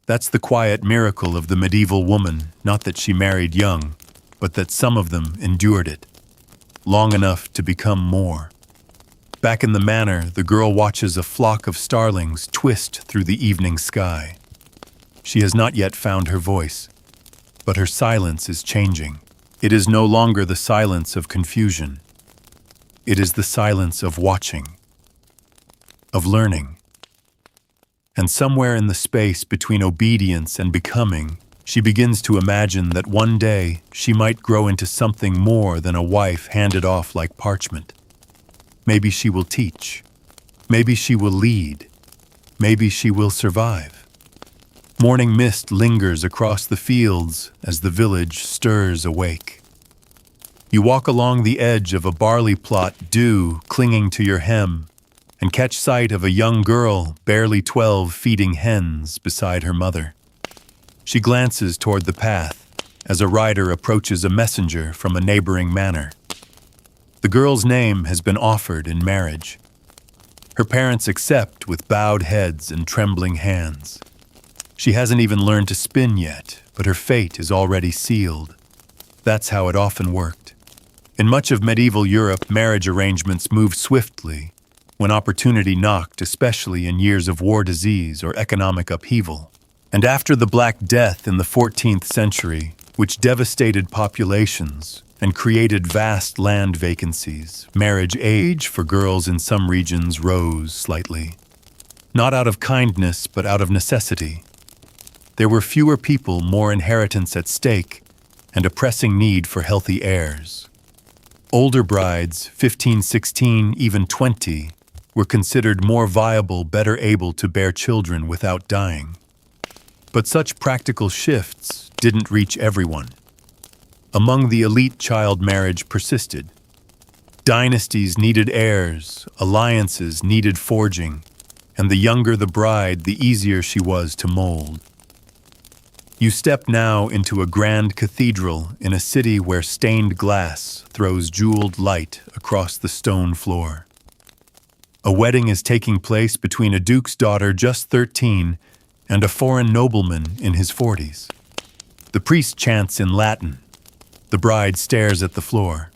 That's the quiet miracle of the medieval woman, not that she married young, but that some of them endured it, long enough to become more. Back in the manor, the girl watches a flock of starlings twist through the evening sky. She has not yet found her voice, but her silence is changing. It is no longer the silence of confusion. It is the silence of watching, of learning. And somewhere in the space between obedience and becoming, she begins to imagine that one day she might grow into something more than a wife handed off like parchment. Maybe she will teach. Maybe she will lead. Maybe she will survive. Morning mist lingers across the fields as the village stirs awake. You walk along the edge of a barley plot, dew clinging to your hem, and catch sight of a young girl, barely 12, feeding hens beside her mother. She glances toward the path as a rider approaches a messenger from a neighboring manor. The girl's name has been offered in marriage. Her parents accept with bowed heads and trembling hands. She hasn't even learned to spin yet, but her fate is already sealed. That's how it often worked. In much of medieval Europe, marriage arrangements moved swiftly when opportunity knocked, especially in years of war, disease, or economic upheaval. And after the Black Death in the 14th century, which devastated populations and created vast land vacancies, marriage age for girls in some regions rose slightly. Not out of kindness, but out of necessity. There were fewer people, more inheritance at stake, and a pressing need for healthy heirs. Older brides, 15, 16, even 20, were considered more viable, better able to bear children without dying. But such practical shifts didn't reach everyone. Among the elite, child marriage persisted. Dynasties needed heirs, alliances needed forging, and the younger the bride, the easier she was to mold. You step now into a grand cathedral in a city where stained glass throws jeweled light across the stone floor. A wedding is taking place between a duke's daughter, just 13, and a foreign nobleman in his 40s. The priest chants in Latin. The bride stares at the floor.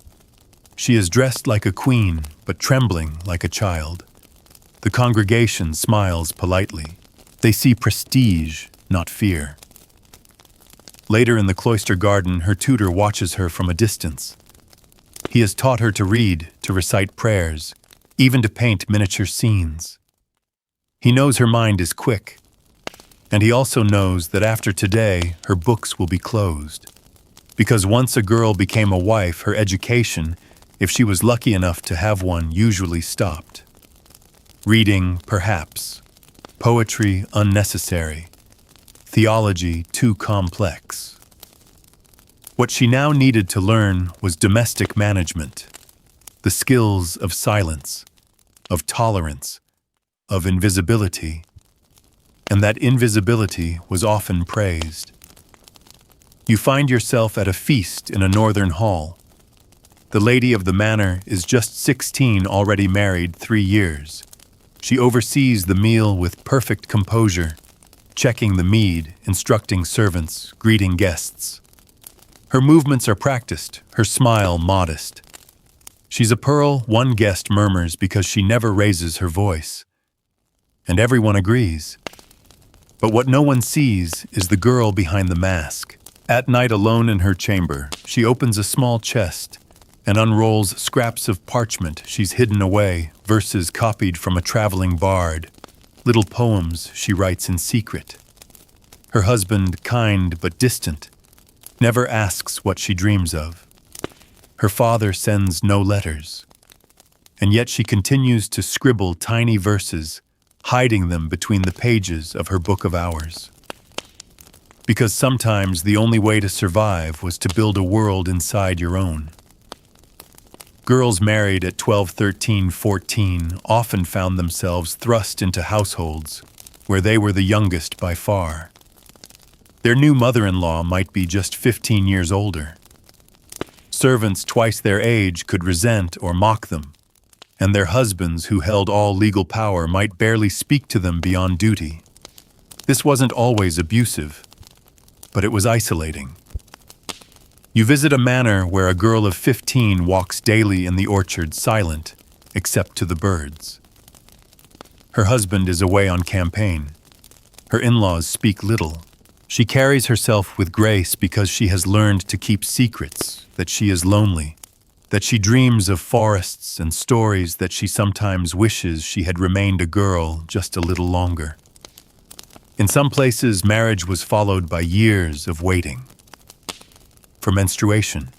She is dressed like a queen, but trembling like a child. The congregation smiles politely. They see prestige, not fear. Later in the cloister garden, her tutor watches her from a distance. He has taught her to read, to recite prayers, even to paint miniature scenes. He knows her mind is quick, and he also knows that after today, her books will be closed. Because once a girl became a wife, her education, if she was lucky enough to have one, usually stopped. Reading, perhaps. Poetry, unnecessary. Theology, too complex. What she now needed to learn was domestic management, the skills of silence, of tolerance, of invisibility, and that invisibility was often praised. You find yourself at a feast in a northern hall. The lady of the manor is just 16, already married 3 years. She oversees the meal with perfect composure, checking the mead, instructing servants, greeting guests. Her movements are practiced, her smile modest. She's a pearl, one guest murmurs because she never raises her voice. And everyone agrees. But what no one sees is the girl behind the mask. At night, alone in her chamber, she opens a small chest and unrolls scraps of parchment she's hidden away, verses copied from a traveling bard, little poems she writes in secret. Her husband, kind but distant, never asks what she dreams of. Her father sends no letters, and yet she continues to scribble tiny verses, hiding them between the pages of her book of hours. Because sometimes the only way to survive was to build a world inside your own. Girls married at 12, 13, 14 often found themselves thrust into households where they were the youngest by far. Their new mother-in-law might be just 15 years older. Servants twice their age could resent or mock them, and their husbands, who held all legal power, might barely speak to them beyond duty. This wasn't always abusive, but it was isolating. You visit a manor where a girl of 15 walks daily in the orchard silent, except to the birds. Her husband is away on campaign. Her in-laws speak little. She carries herself with grace because she has learned to keep secrets, that she is lonely, that she dreams of forests and stories, that she sometimes wishes she had remained a girl just a little longer. In some places, marriage was followed by years of waiting. For menstruation,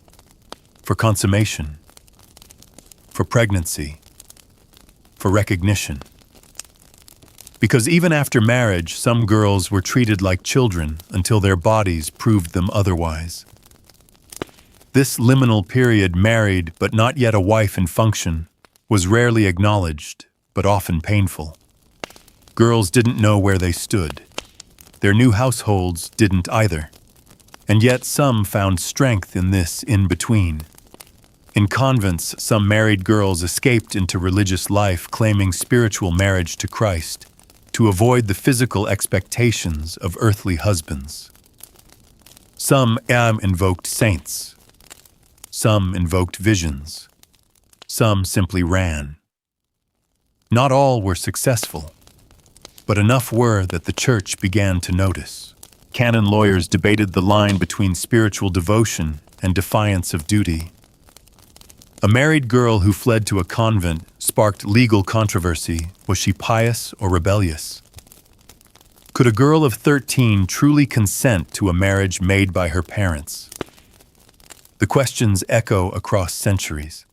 for consummation, for pregnancy, for recognition. Because even after marriage, some girls were treated like children until their bodies proved them otherwise. This liminal period, married but not yet a wife in function, was rarely acknowledged, but often painful. Girls didn't know where they stood. Their new households didn't either. And yet some found strength in this in-between. In convents, some married girls escaped into religious life, claiming spiritual marriage to Christ, to avoid the physical expectations of earthly husbands. Some invoked saints. Some invoked visions. Some simply ran. Not all were successful, but enough were that the church began to notice. Canon lawyers debated the line between spiritual devotion and defiance of duty. A married girl who fled to a convent sparked legal controversy. Was she pious or rebellious? Could a girl of 13 truly consent to a marriage made by her parents? The questions echo across centuries.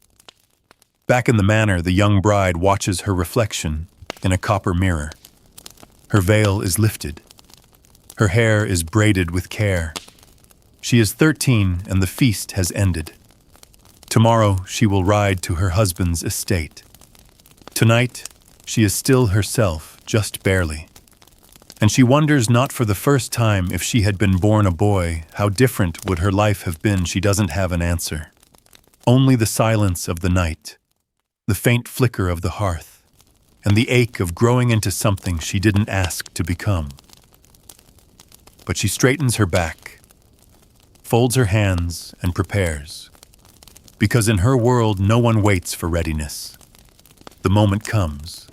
Back in the manor, the young bride watches her reflection in a copper mirror. Her veil is lifted. Her hair is braided with care. She is 13 and the feast has ended. Tomorrow she will ride to her husband's estate. Tonight she is still herself, just barely. And she wonders not for the first time if she had been born a boy, how different would her life have been. She doesn't have an answer. Only the silence of the night, the faint flicker of the hearth, and the ache of growing into something she didn't ask to become. But she straightens her back, folds her hands, and prepares. Because in her world, no one waits for readiness. The moment comes,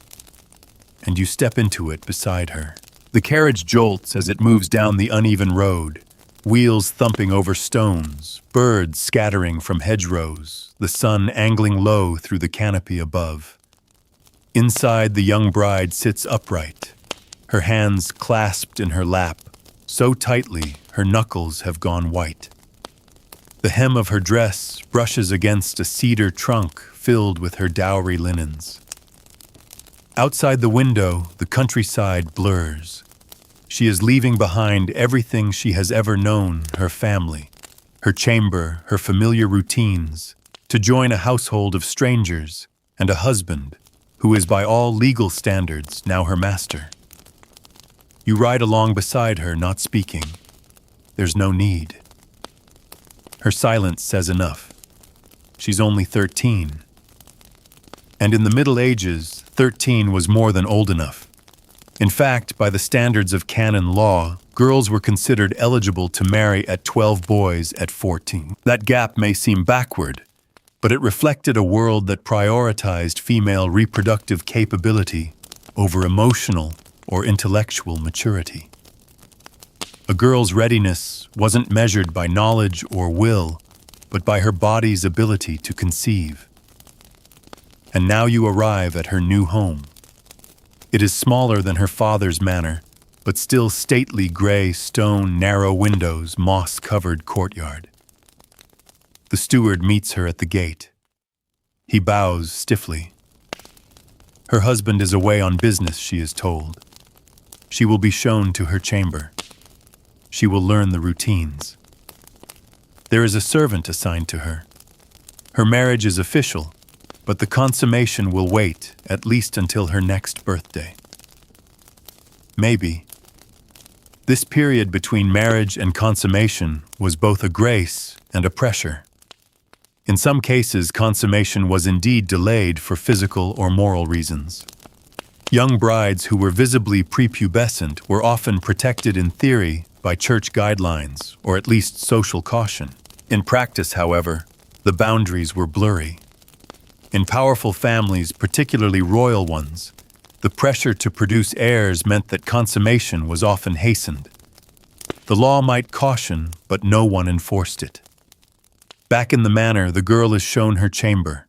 and you step into it beside her. The carriage jolts as it moves down the uneven road, wheels thumping over stones, birds scattering from hedgerows, the sun angling low through the canopy above. Inside, the young bride sits upright, her hands clasped in her lap, so tightly her knuckles have gone white. The hem of her dress brushes against a cedar trunk filled with her dowry linens. Outside the window, the countryside blurs. She is leaving behind everything she has ever known, her family, her chamber, her familiar routines, to join a household of strangers and a husband who is by all legal standards now her master. You ride along beside her, not speaking. There's no need. Her silence says enough. She's only 13. And in the Middle Ages, 13 was more than old enough. In fact, by the standards of canon law, girls were considered eligible to marry at 12, boys at 14. That gap may seem backward, but it reflected a world that prioritized female reproductive capability over emotional or intellectual maturity. A girl's readiness wasn't measured by knowledge or will, but by her body's ability to conceive. And now you arrive at her new home. It is smaller than her father's manor, but still stately gray stone, narrow windows, moss-covered courtyard. The steward meets her at the gate. He bows stiffly. Her husband is away on business, she is told. She will be shown to her chamber. She will learn the routines. There is a servant assigned to her. Her marriage is official, but the consummation will wait at least until her next birthday. Maybe. This period between marriage and consummation was both a grace and a pressure. In some cases, consummation was indeed delayed for physical or moral reasons. Young brides who were visibly prepubescent were often protected in theory by church guidelines or at least social caution. In practice, however, the boundaries were blurry. In powerful families, particularly royal ones, the pressure to produce heirs meant that consummation was often hastened. The law might caution, but no one enforced it. Back in the manor, the girl is shown her chamber.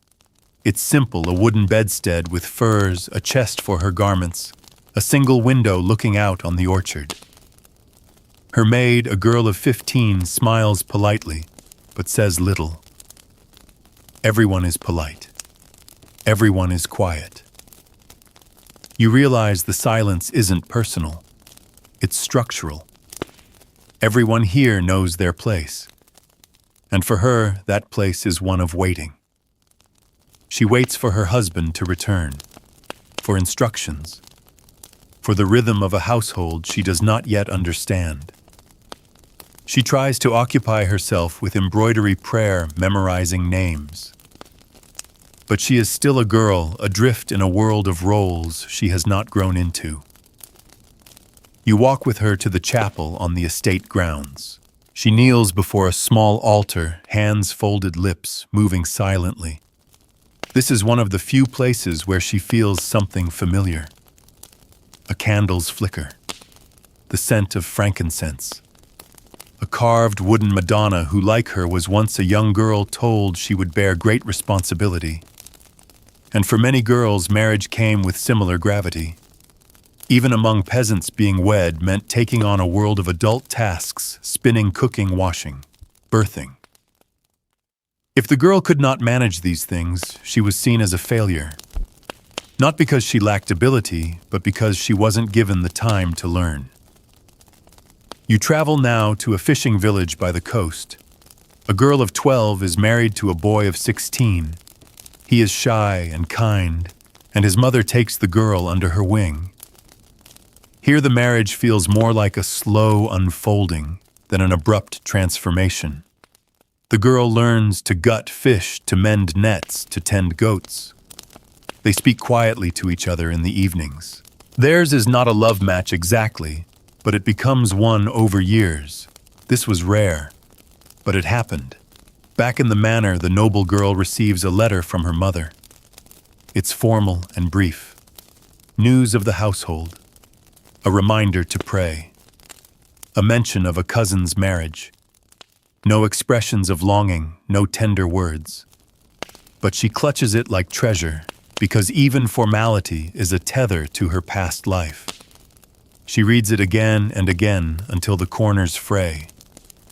It's simple, a wooden bedstead with furs, a chest for her garments, a single window looking out on the orchard. Her maid, a girl of 15, smiles politely, but says little. Everyone is polite. Everyone is quiet. You realize the silence isn't personal. It's structural. Everyone here knows their place. And for her, that place is one of waiting. She waits for her husband to return, for instructions, for the rhythm of a household she does not yet understand. She tries to occupy herself with embroidery prayer, memorizing names. But she is still a girl, adrift in a world of roles she has not grown into. You walk with her to the chapel on the estate grounds. She kneels before a small altar, hands folded, lips moving silently. This is one of the few places where she feels something familiar. A candle's flicker, the scent of frankincense. A carved wooden Madonna who, like her, was once a young girl told she would bear great responsibility. And for many girls, marriage came with similar gravity. Even among peasants, being wed meant taking on a world of adult tasks, spinning, cooking, washing, birthing. If the girl could not manage these things, she was seen as a failure. Not because she lacked ability, but because she wasn't given the time to learn. You travel now to a fishing village by the coast. A girl of 12 is married to a boy of 16. He is shy and kind, and his mother takes the girl under her wing. Here the marriage feels more like a slow unfolding than an abrupt transformation. The girl learns to gut fish, to mend nets, to tend goats. They speak quietly to each other in the evenings. Theirs is not a love match exactly, but it becomes one over years. This was rare, but it happened. Back in the manor, the noble girl receives a letter from her mother. It's formal and brief. News of the household. A reminder to pray. A mention of a cousin's marriage. No expressions of longing, no tender words. But she clutches it like treasure, because even formality is a tether to her past life. She reads it again and again until the corners fray.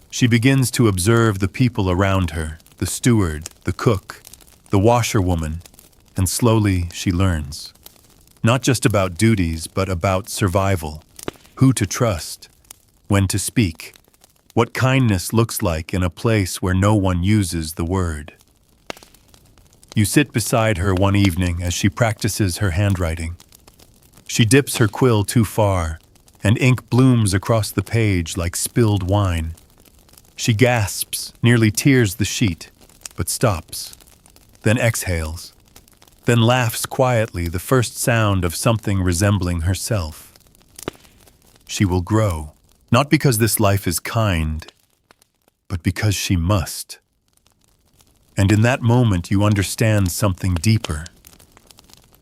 She begins to observe the people around her, the steward, the cook, the washerwoman, and slowly she learns. Not just about duties, but about survival. Who to trust, when to speak, what kindness looks like in a place where no one uses the word. You sit beside her one evening as she practices her handwriting. She dips her quill too far, and ink blooms across the page like spilled wine. She gasps, nearly tears the sheet, but stops, then exhales, then laughs quietly, the first sound of something resembling herself. She will grow, not because this life is kind, but because she must. And in that moment you understand something deeper.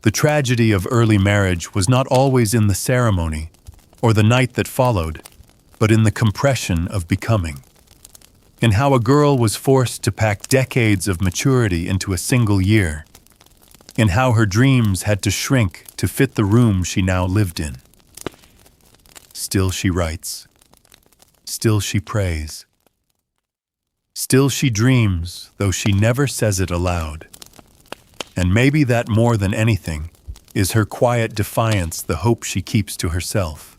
The tragedy of early marriage was not always in the ceremony or the night that followed, but in the compression of becoming. In how a girl was forced to pack decades of maturity into a single year. In how her dreams had to shrink to fit the room she now lived in. Still she writes. Still she prays. Still she dreams, though she never says it aloud. And maybe that more than anything is her quiet defiance, the hope she keeps to herself.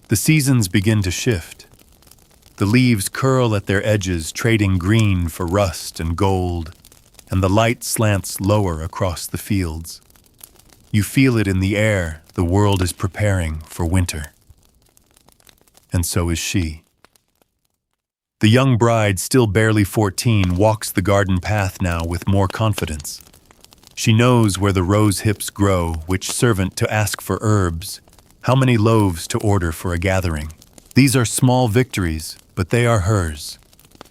The seasons begin to shift. The leaves curl at their edges, trading green for rust and gold, and the light slants lower across the fields. You feel it in the air, the world is preparing for winter. And so is she. The young bride, still barely 14, walks the garden path now with more confidence. She knows where the rose hips grow, which servant to ask for herbs, how many loaves to order for a gathering. These are small victories, but they are hers.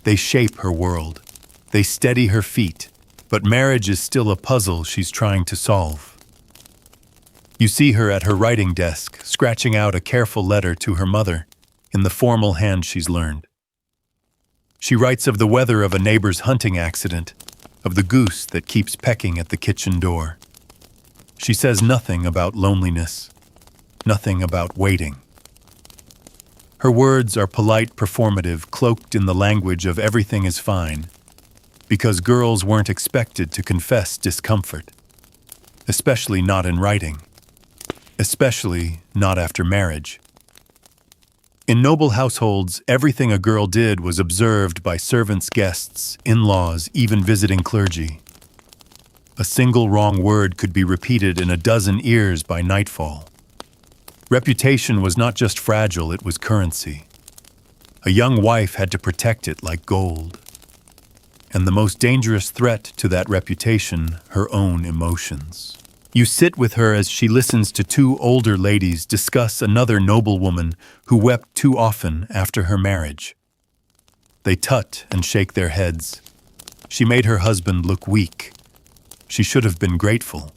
They shape her world. They steady her feet, but marriage is still a puzzle she's trying to solve. You see her at her writing desk, scratching out a careful letter to her mother in the formal hand she's learned. She writes of the weather of a neighbor's hunting accident, of the goose that keeps pecking at the kitchen door. She says nothing about loneliness, nothing about waiting. Her words are polite, performative, cloaked in the language of everything is fine, because girls weren't expected to confess discomfort, especially not in writing, especially not after marriage. In noble households, everything a girl did was observed by servants, guests, in-laws, even visiting clergy. A single wrong word could be repeated in a dozen ears by nightfall. Reputation was not just fragile, it was currency. A young wife had to protect it like gold. And the most dangerous threat to that reputation, her own emotions. You sit with her as she listens to two older ladies discuss another noblewoman who wept too often after her marriage. They tut and shake their heads. She made her husband look weak. She should have been grateful.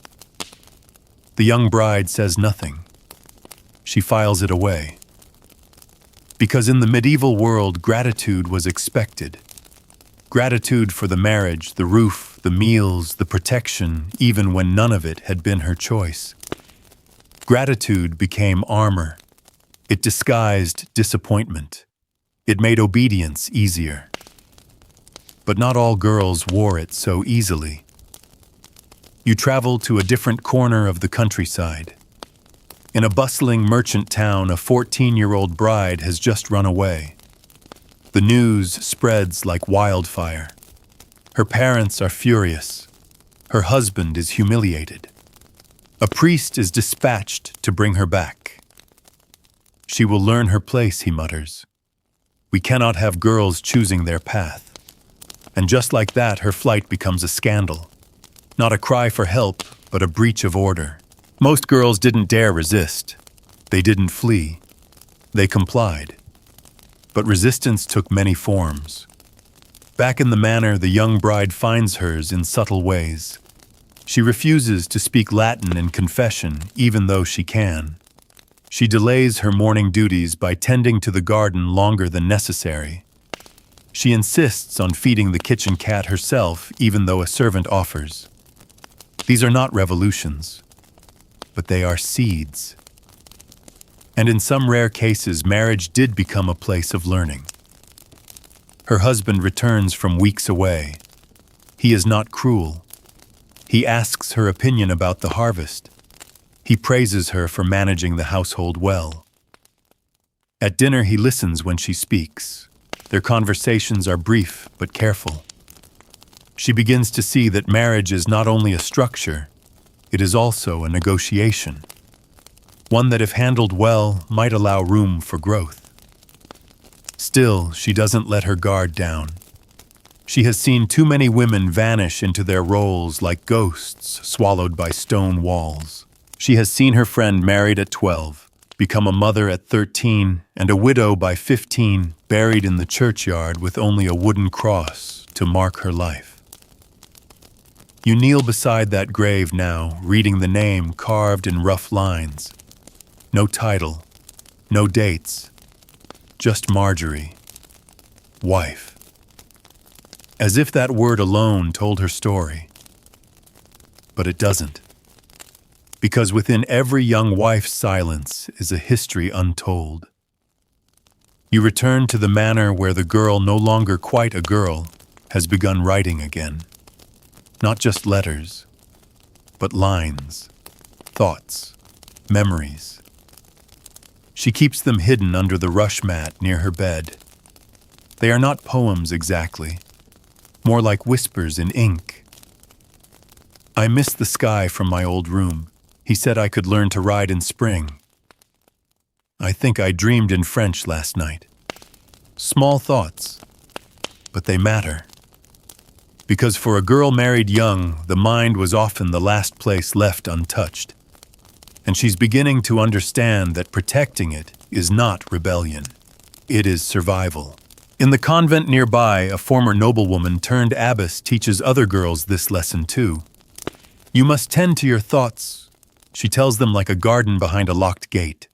The young bride says nothing. She files it away. Because in the medieval world, gratitude was expected. Gratitude for the marriage, the roof, the meals, the protection, even when none of it had been her choice. Gratitude became armor. It disguised disappointment. It made obedience easier. But not all girls wore it so easily. You travel to a different corner of the countryside. In a bustling merchant town, a 14-year-old bride has just run away. The news spreads like wildfire. Her parents are furious. Her husband is humiliated. A priest is dispatched to bring her back. She will learn her place, he mutters. We cannot have girls choosing their path. And just like that, her flight becomes a scandal. Not a cry for help, but a breach of order. Most girls didn't dare resist. They didn't flee. They complied. But resistance took many forms. Back in the manor, the young bride finds hers in subtle ways. She refuses to speak Latin in confession, even though she can. She delays her morning duties by tending to the garden longer than necessary. She insists on feeding the kitchen cat herself, even though a servant offers. These are not revolutions, but they are seeds. And in some rare cases, marriage did become a place of learning. Her husband returns from weeks away. He is not cruel. He asks her opinion about the harvest. He praises her for managing the household well. At dinner, he listens when she speaks. Their conversations are brief but careful. She begins to see that marriage is not only a structure, it is also a negotiation. One that, if handled well, might allow room for growth. Still, she doesn't let her guard down. She has seen too many women vanish into their roles like ghosts swallowed by stone walls. She has seen her friend married at 12, become a mother at 13, and a widow by 15, buried in the churchyard with only a wooden cross to mark her life. You kneel beside that grave now, reading the name carved in rough lines. No title, no dates, just Marjorie, wife. As if that word alone told her story. But it doesn't. Because within every young wife's silence is a history untold. You return to the manor where the girl, no longer quite a girl, has begun writing again. Not just letters, but lines, thoughts, memories. She keeps them hidden under the rush mat near her bed. They are not poems exactly, more like whispers in ink. I miss the sky from my old room. He said I could learn to ride in spring. I think I dreamed in French last night. Small thoughts, but they matter. Because for a girl married young, the mind was often the last place left untouched. And she's beginning to understand that protecting it is not rebellion. It is survival. In the convent nearby, a former noblewoman turned abbess teaches other girls this lesson too. You must tend to your thoughts, she tells them, like a garden behind a locked gate.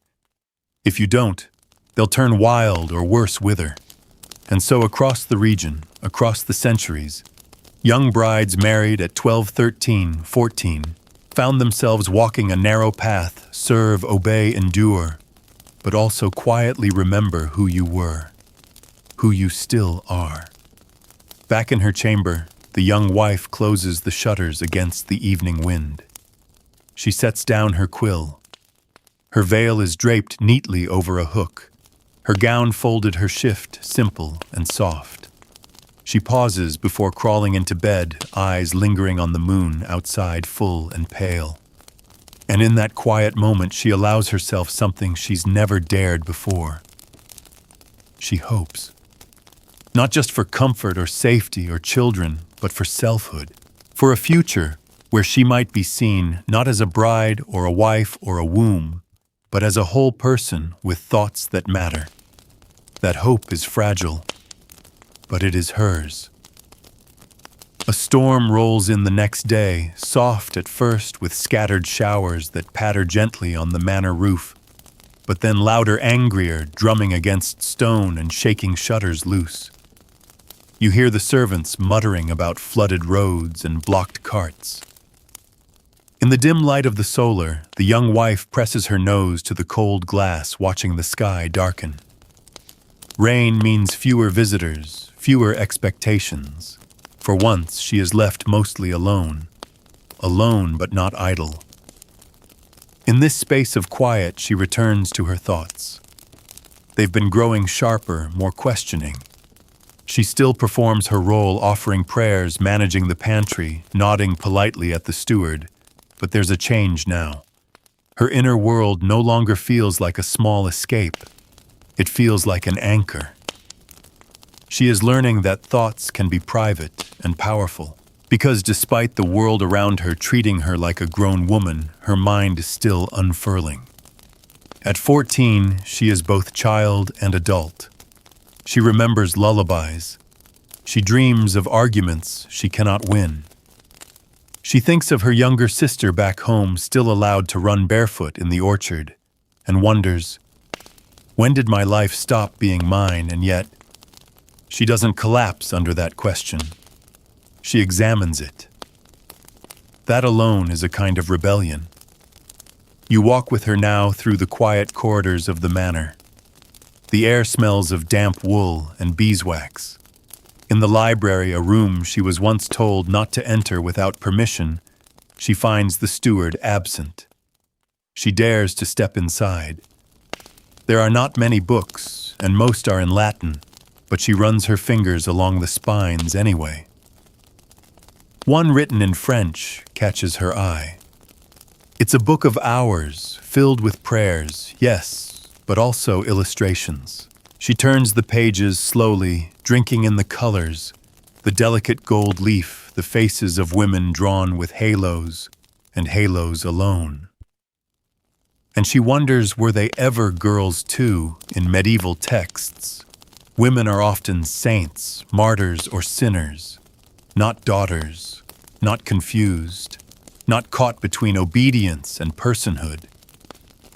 If you don't, they'll turn wild or worse, wither. And so across the region, across the centuries, young brides married at 12, 13, 14 found themselves walking a narrow path, serve, obey, endure, but also quietly remember who you were, who you still are. Back in her chamber, the young wife closes the shutters against the evening wind. She sets down her quill. Her veil is draped neatly over a hook. Her gown folded her shift, simple and soft. She pauses before crawling into bed, eyes lingering on the moon outside, full and pale. And in that quiet moment, she allows herself something she's never dared before. She hopes. Not just for comfort or safety or children, but for selfhood. For a future where she might be seen not as a bride or a wife or a womb, but as a whole person with thoughts that matter. That hope is fragile, but it is hers. A storm rolls in the next day, soft at first with scattered showers that patter gently on the manor roof, but then louder, angrier, drumming against stone and shaking shutters loose. You hear the servants muttering about flooded roads and blocked carts. In the dim light of the solar, the young wife presses her nose to the cold glass, watching the sky darken. Rain means fewer visitors, fewer expectations. For once, she is left mostly alone. Alone, but not idle. In this space of quiet, she returns to her thoughts. They've been growing sharper, more questioning. She still performs her role, offering prayers, managing the pantry, nodding politely at the steward. But there's a change now. Her inner world no longer feels like a small escape. It feels like an anchor. She is learning that thoughts can be private and powerful, because despite the world around her treating her like a grown woman, her mind is still unfurling. At 14, she is both child and adult. She remembers lullabies. She dreams of arguments she cannot win. She thinks of her younger sister back home, still allowed to run barefoot in the orchard, and wonders, when did my life stop being mine? And yet, she doesn't collapse under that question. She examines it. That alone is a kind of rebellion. You walk with her now through the quiet corridors of the manor. The air smells of damp wool and beeswax. In the library, a room she was once told not to enter without permission, she finds the steward absent. She dares to step inside. There are not many books, and most are in Latin, but she runs her fingers along the spines anyway. One written in French catches her eye. It's a book of hours, filled with prayers, yes, but also illustrations. She turns the pages slowly, drinking in the colors, the delicate gold leaf, the faces of women drawn with halos, and halos alone. And she wonders, were they ever girls too in medieval texts? Women are often saints, martyrs, or sinners, not daughters, not confused, not caught between obedience and personhood.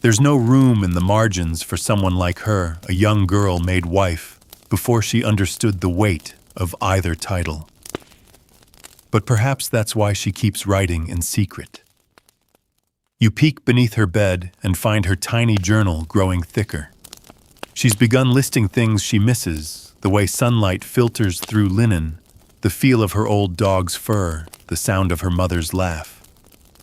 There's no room in the margins for someone like her, a young girl made wife, before she understood the weight of either title. But perhaps that's why she keeps writing in secret. You peek beneath her bed and find her tiny journal growing thicker. She's begun listing things she misses, the way sunlight filters through linen, the feel of her old dog's fur, the sound of her mother's laugh.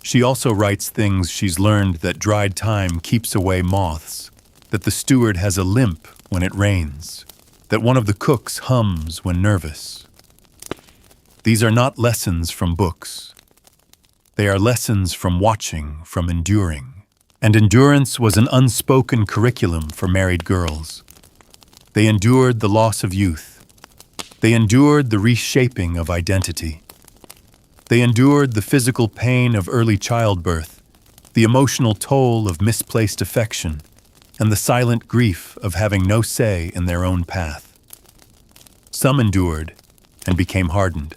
She also writes things she's learned, that dried thyme keeps away moths, that the steward has a limp when it rains, that one of the cooks hums when nervous. These are not lessons from books. They are lessons from watching, from enduring. And endurance was an unspoken curriculum for married girls. They endured the loss of youth. They endured the reshaping of identity. They endured the physical pain of early childbirth, the emotional toll of misplaced affection, and the silent grief of having no say in their own path. Some endured and became hardened.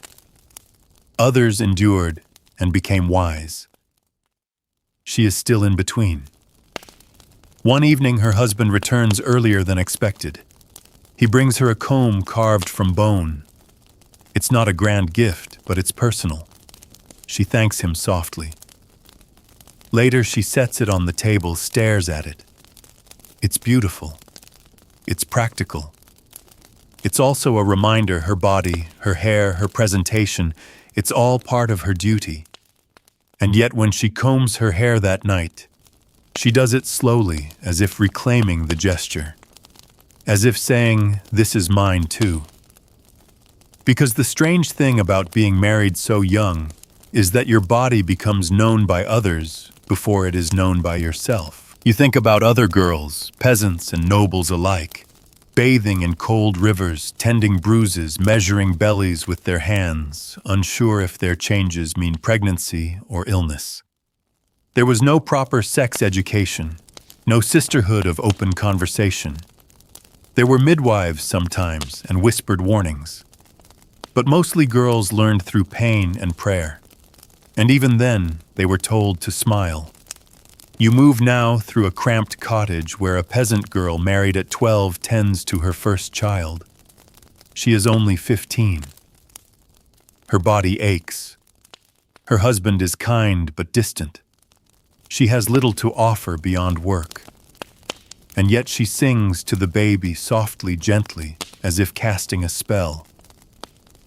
Others endured and became wise. She is still in between. One evening, her husband returns earlier than expected. He brings her a comb carved from bone. It's not a grand gift, but it's personal. She thanks him softly. Later, she sets it on the table, stares at it. It's beautiful. It's practical. It's also a reminder her body, her hair, her presentation, it's all part of her duty. And yet when she combs her hair that night, she does it slowly, as if reclaiming the gesture. As if saying, "This is mine too." Because the strange thing about being married so young is that your body becomes known by others before it is known by yourself. You think about other girls, peasants and nobles alike, bathing in cold rivers, tending bruises, measuring bellies with their hands, unsure if their changes mean pregnancy or illness. There was no proper sex education, no sisterhood of open conversation. There were midwives sometimes and whispered warnings. But mostly girls learned through pain and prayer. And even then, they were told to smile. You move now through a cramped cottage where a peasant girl married at 12 tends to her first child. She is only 15. Her body aches. Her husband is kind but distant. She has little to offer beyond work. And yet she sings to the baby softly, gently, as if casting a spell.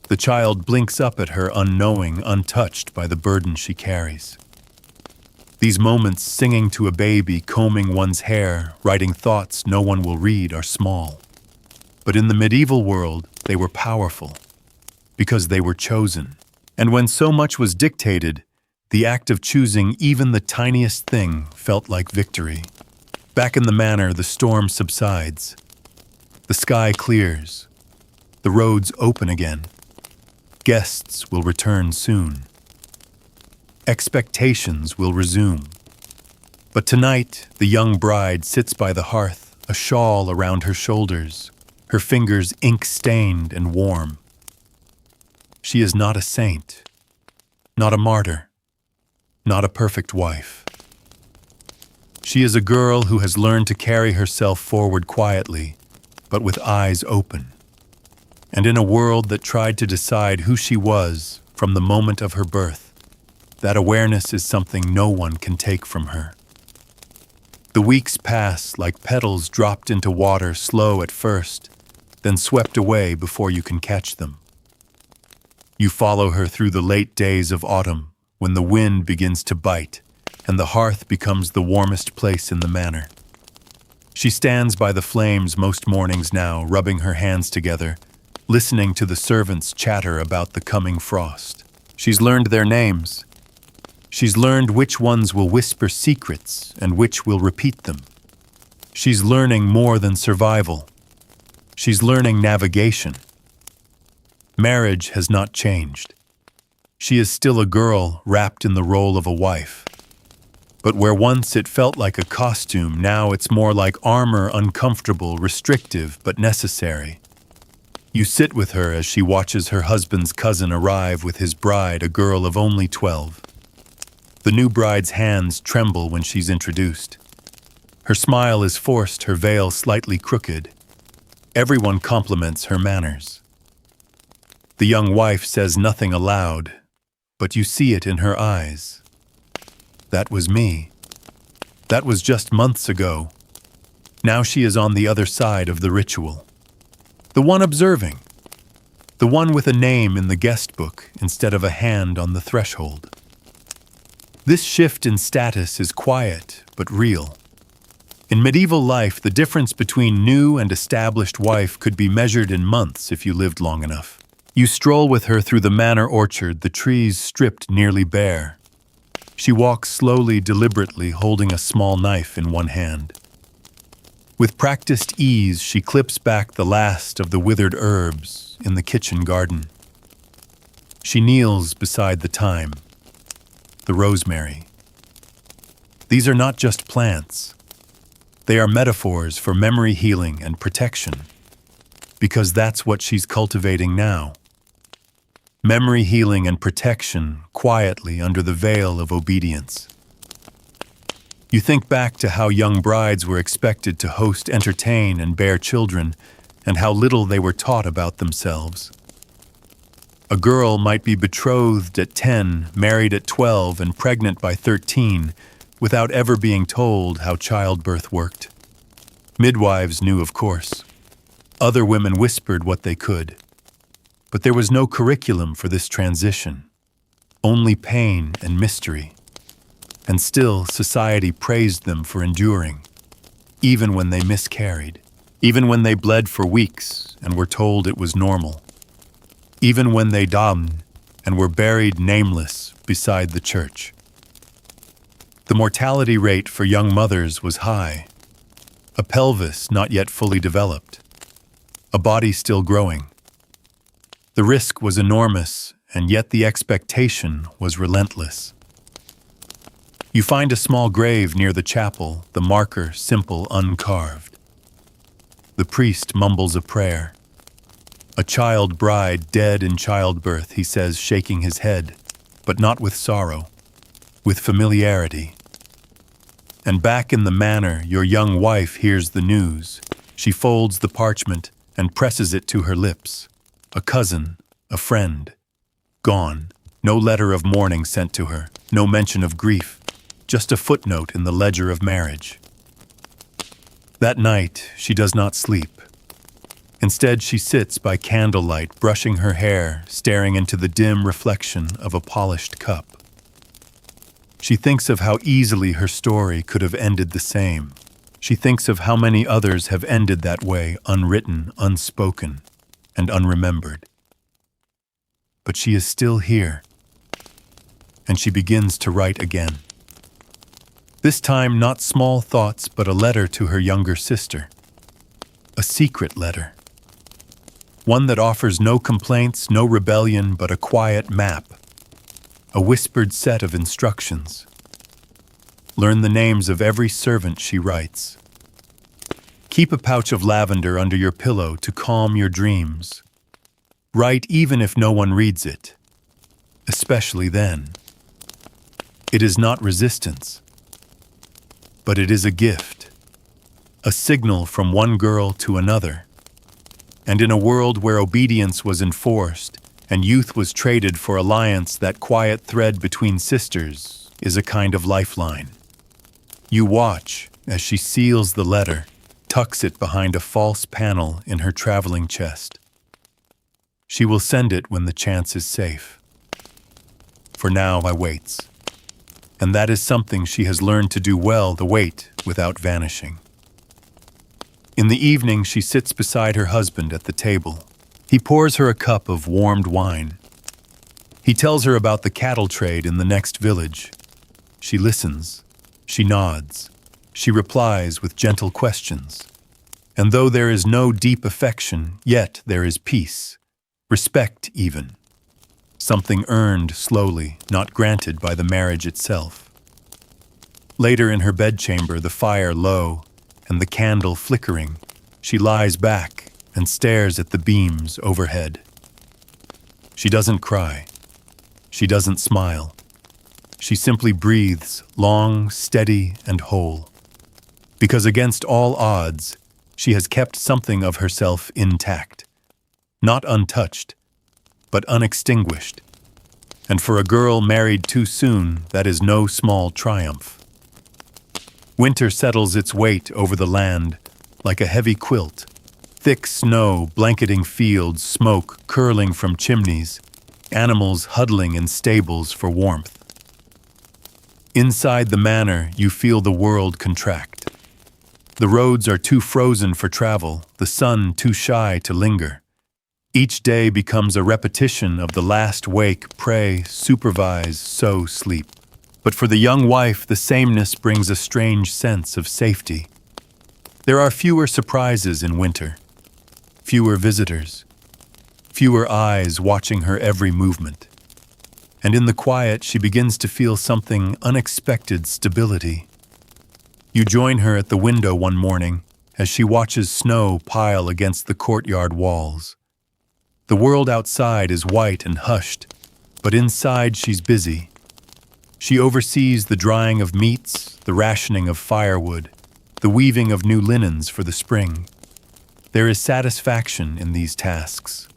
The child blinks up at her unknowing, untouched by the burden she carries. These moments singing to a baby, combing one's hair, writing thoughts no one will read are small. But in the medieval world, they were powerful, because they were chosen. And when so much was dictated, the act of choosing even the tiniest thing felt like victory. Back in the manor, the storm subsides. The sky clears. The roads open again. Guests will return soon. Expectations will resume. But tonight, the young bride sits by the hearth, a shawl around her shoulders, her fingers ink-stained and warm. She is not a saint, not a martyr, not a perfect wife. She is a girl who has learned to carry herself forward quietly, but with eyes open. And in a world that tried to decide who she was from the moment of her birth, that awareness is something no one can take from her. The weeks pass like petals dropped into water, slow at first, then swept away before you can catch them. You follow her through the late days of autumn, when the wind begins to bite, and the hearth becomes the warmest place in the manor. She stands by the flames most mornings now, rubbing her hands together, listening to the servants chatter about the coming frost. She's learned their names. She's learned which ones will whisper secrets and which will repeat them. She's learning more than survival. She's learning navigation. Marriage has not changed. She is still a girl wrapped in the role of a wife. But where once it felt like a costume, now it's more like armor, uncomfortable, restrictive, but necessary. You sit with her as she watches her husband's cousin arrive with his bride, a girl of only 12. The new bride's hands tremble when she's introduced. Her smile is forced, her veil slightly crooked. Everyone compliments her manners. The young wife says nothing aloud, but you see it in her eyes. That was me. That was just months ago. Now she is on the other side of the ritual. The one observing. The one with a name in the guest book instead of a hand on the threshold. This shift in status is quiet, but real. In medieval life, the difference between new and established wife could be measured in months if you lived long enough. You stroll with her through the manor orchard, the trees stripped nearly bare. She walks slowly, deliberately, holding a small knife in one hand. With practiced ease, she clips back the last of the withered herbs in the kitchen garden. She kneels beside the thyme, the rosemary. These are not just plants. They are metaphors for memory healing and protection, because that's what she's cultivating now. Memory healing and protection quietly under the veil of obedience. You think back to how young brides were expected to host, entertain, and bear children, and how little they were taught about themselves. A girl might be betrothed at 10, married at 12, and pregnant by 13, without ever being told how childbirth worked. Midwives knew, of course. Other women whispered what they could. But there was no curriculum for this transition, only pain and mystery. And still, society praised them for enduring, even when they miscarried, even when they bled for weeks and were told it was normal, even when they died and were buried nameless beside the church. The mortality rate for young mothers was high, a pelvis not yet fully developed, a body still growing. The risk was enormous, and yet the expectation was relentless. You find a small grave near the chapel, the marker simple, uncarved. The priest mumbles a prayer. A child bride dead in childbirth, he says, shaking his head, but not with sorrow, with familiarity. And back in the manor, your young wife hears the news. She folds the parchment and presses it to her lips. A cousin, a friend, gone. No letter of mourning sent to her, no mention of grief. Just a footnote in the ledger of marriage. That night, she does not sleep. Instead, she sits by candlelight, brushing her hair, staring into the dim reflection of a polished cup. She thinks of how easily her story could have ended the same. She thinks of how many others have ended that way, unwritten, unspoken, and unremembered. But she is still here, and she begins to write again. This time, not small thoughts, but a letter to her younger sister. A secret letter. One that offers no complaints, no rebellion, but a quiet map. A whispered set of instructions. Learn the names of every servant she writes. Keep a pouch of lavender under your pillow to calm your dreams. Write even if no one reads it, especially then. It is not resistance. But it is a gift, a signal from one girl to another. And in a world where obedience was enforced and youth was traded for alliance, that quiet thread between sisters is a kind of lifeline. You watch as she seals the letter, tucks it behind a false panel in her traveling chest. She will send it when the chance is safe. For now, I waits. And that is something she has learned to do well, the wait without vanishing. In the evening, she sits beside her husband at the table. He pours her a cup of warmed wine. He tells her about the cattle trade in the next village. She listens. She nods. She replies with gentle questions. And though there is no deep affection, yet there is peace, respect even. Something earned slowly, not granted by the marriage itself. Later in her bedchamber, the fire low and the candle flickering, she lies back and stares at the beams overhead. She doesn't cry. She doesn't smile. She simply breathes, long, steady, and whole. Because against all odds, she has kept something of herself intact. Not untouched, but unextinguished. And for a girl married too soon, that is no small triumph. Winter settles its weight over the land like a heavy quilt. Thick snow blanketing fields, smoke curling from chimneys, animals huddling in stables for warmth. Inside the manor, you feel the world contract. The roads are too frozen for travel, the sun too shy to linger. Each day becomes a repetition of the last wake, pray, supervise, sow, sleep. But for the young wife, the sameness brings a strange sense of safety. There are fewer surprises in winter, fewer visitors, fewer eyes watching her every movement. And in the quiet, she begins to feel something unexpected: stability. You join her at the window one morning as she watches snow pile against the courtyard walls. The world outside is white and hushed, but inside she's busy. She oversees the drying of meats, the rationing of firewood, the weaving of new linens for the spring. There is satisfaction in these tasks.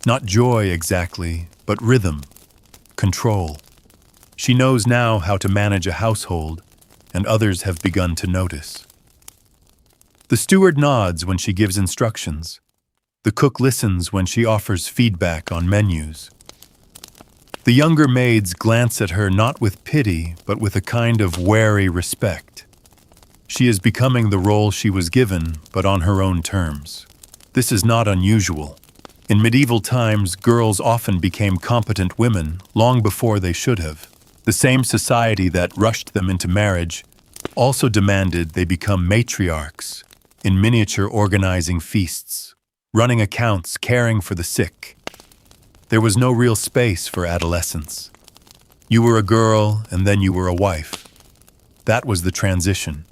Not joy exactly, but rhythm, control. She knows now how to manage a household, and others have begun to notice. The steward nods when she gives instructions. The cook listens when she offers feedback on menus. The younger maids glance at her not with pity, but with a kind of wary respect. She is becoming the role she was given, but on her own terms. This is not unusual. In medieval times, girls often became competent women long before they should have. The same society that rushed them into marriage also demanded they become matriarchs, in miniature organizing feasts, running accounts, caring for the sick. There was no real space for adolescence. You were a girl, and then you were a wife. That was the transition.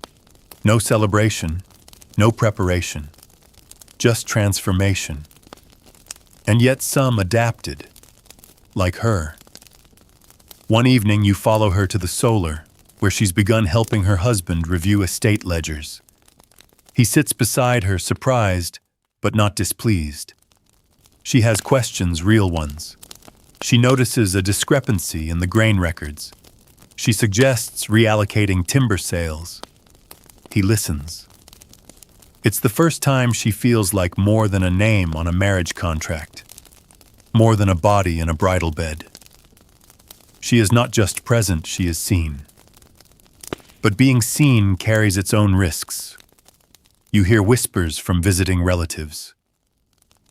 No celebration, no preparation, just transformation. And yet some adapted, like her. One evening you follow her to the solar, where she's begun helping her husband review estate ledgers. He sits beside her, surprised, but not displeased. She has questions, real ones. She notices a discrepancy in the grain records. She suggests reallocating timber sales. He listens. It's the first time she feels like more than a name on a marriage contract, more than a body in a bridal bed. She is not just present, she is seen. But being seen carries its own risks. You hear whispers from visiting relatives.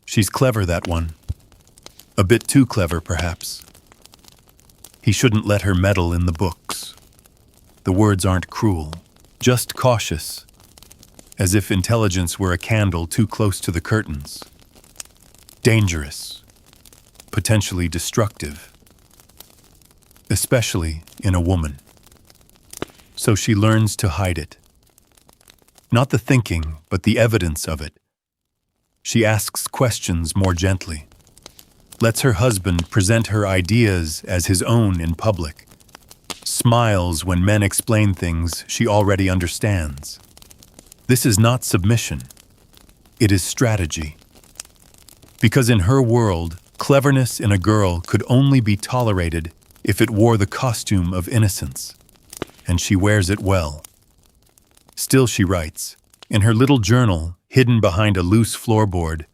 She's clever, that one. A bit too clever, perhaps. He shouldn't let her meddle in the books. The words aren't cruel, just cautious, as if intelligence were a candle too close to the curtains. Dangerous, potentially destructive, especially in a woman. So she learns to hide it. Not the thinking, but the evidence of it. She asks questions more gently, lets her husband present her ideas as his own in public, smiles when men explain things she already understands. This is not submission. It is strategy. Because in her world, cleverness in a girl could only be tolerated if it wore the costume of innocence. And she wears it well. Still, she writes. In her little journal, hidden behind a loose floorboard,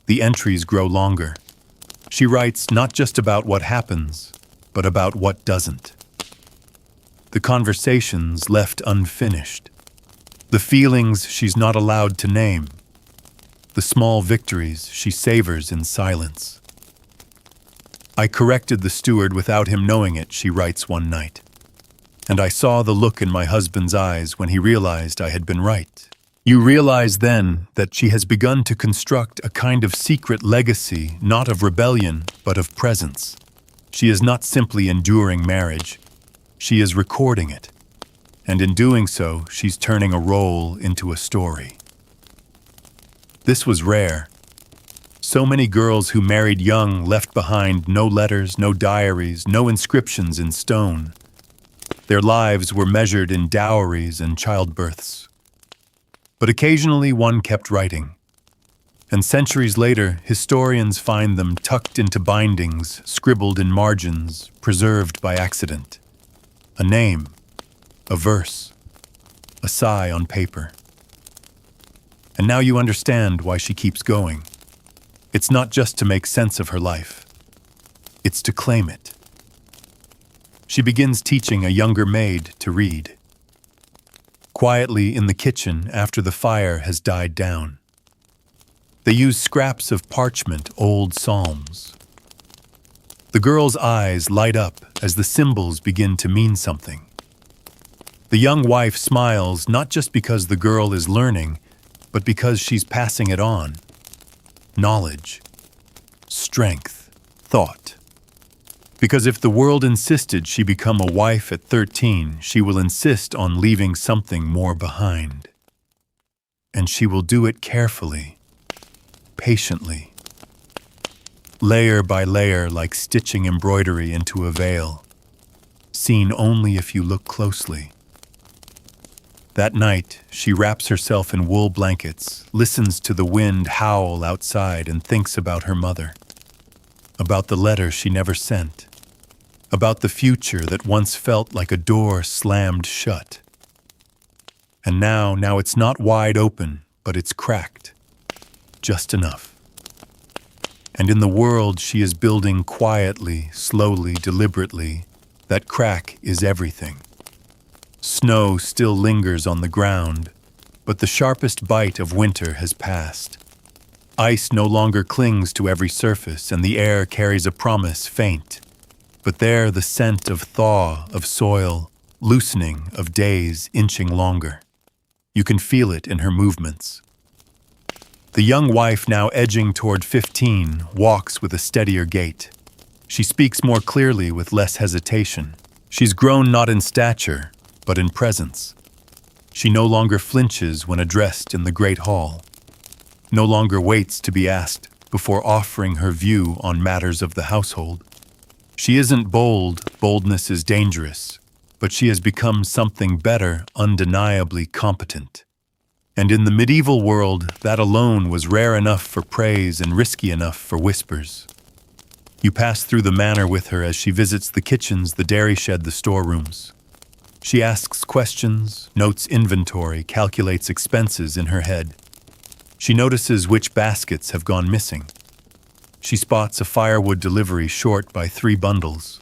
the entries grow longer. She writes not just about what happens, but about what doesn't. The conversations left unfinished. The feelings she's not allowed to name. The small victories she savors in silence. I corrected the steward without him knowing it, she writes one night. And I saw the look in my husband's eyes when he realized I had been right. You realize then that she has begun to construct a kind of secret legacy, not of rebellion, but of presence. She is not simply enduring marriage. She is recording it. And in doing so, she's turning a role into a story. This was rare. So many girls who married young left behind no letters, no diaries, no inscriptions in stone. Their lives were measured in dowries and childbirths. But occasionally one kept writing. And centuries later, historians find them tucked into bindings, scribbled in margins, preserved by accident. A name, a verse, a sigh on paper. And now you understand why she keeps going. It's not just to make sense of her life. It's to claim it. She begins teaching a younger maid to read. Quietly in the kitchen after the fire has died down. They use scraps of parchment, old psalms. The girl's eyes light up as the symbols begin to mean something. The young wife smiles not just because the girl is learning, but because she's passing it on. Knowledge, strength, thought. Because if the world insisted she become a wife at 13, she will insist on leaving something more behind. And she will do it carefully, patiently, layer by layer, like stitching embroidery into a veil, seen only if you look closely. That night, she wraps herself in wool blankets, listens to the wind howl outside, and thinks about her mother, about the letter she never sent, about the future that once felt like a door slammed shut. And now it's not wide open, but it's cracked, just enough. And in the world she is building quietly, slowly, deliberately, that crack is everything. Snow still lingers on the ground, but the sharpest bite of winter has passed. Ice no longer clings to every surface, and the air carries a promise faint. But there the scent of thaw, of soil, loosening, of days inching longer. You can feel it in her movements. The young wife, now edging toward 15, walks with a steadier gait. She speaks more clearly with less hesitation. She's grown not in stature, but in presence. She no longer flinches when addressed in the great hall, no longer waits to be asked before offering her view on matters of the household. She isn't bold, boldness is dangerous, but she has become something better, undeniably competent. And in the medieval world, that alone was rare enough for praise and risky enough for whispers. You pass through the manor with her as she visits the kitchens, the dairy shed, the storerooms. She asks questions, notes inventory, calculates expenses in her head. She notices which baskets have gone missing. She spots a firewood delivery short by 3 bundles.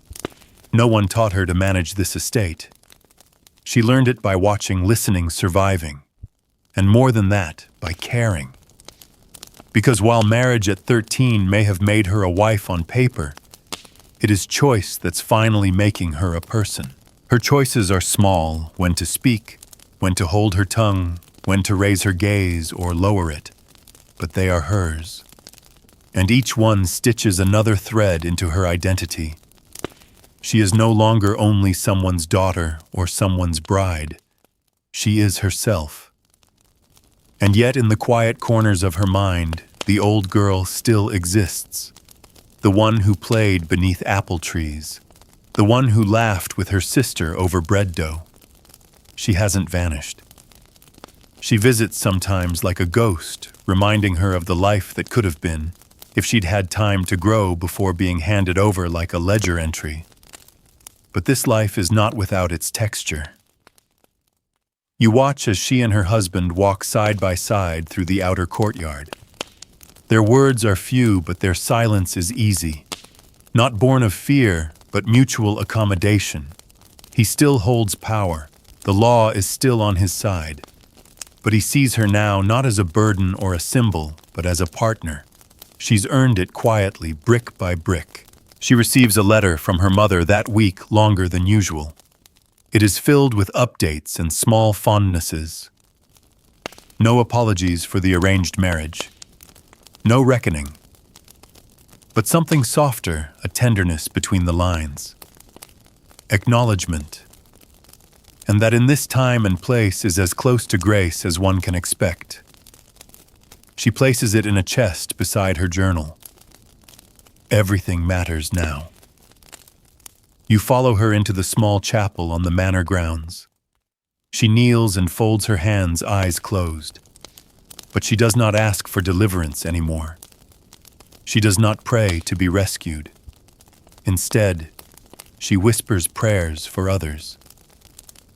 No one taught her to manage this estate. She learned it by watching, listening, surviving. And more than that, by caring. Because while marriage at 13 may have made her a wife on paper, it is choice that's finally making her a person. Her choices are small: when to speak, when to hold her tongue, when to raise her gaze or lower it. But they are hers. And each one stitches another thread into her identity. She is no longer only someone's daughter or someone's bride. She is herself. And yet in the quiet corners of her mind, the old girl still exists. The one who played beneath apple trees. The one who laughed with her sister over bread dough. She hasn't vanished. She visits sometimes like a ghost, reminding her of the life that could have been, if she'd had time to grow before being handed over like a ledger entry. But this life is not without its texture. You watch as she and her husband walk side by side through the outer courtyard. Their words are few, but their silence is easy. Not born of fear, but mutual accommodation. He still holds power. The law is still on his side. But he sees her now not as a burden or a symbol, but as a partner. She's earned it quietly, brick by brick. She receives a letter from her mother that week, longer than usual. It is filled with updates and small fondnesses. No apologies for the arranged marriage. No reckoning. But something softer, a tenderness between the lines. Acknowledgement. And that in this time and place is as close to grace as one can expect. She places it in a chest beside her journal. Everything matters now. You follow her into the small chapel on the manor grounds. She kneels and folds her hands, eyes closed. But she does not ask for deliverance anymore. She does not pray to be rescued. Instead, she whispers prayers for others.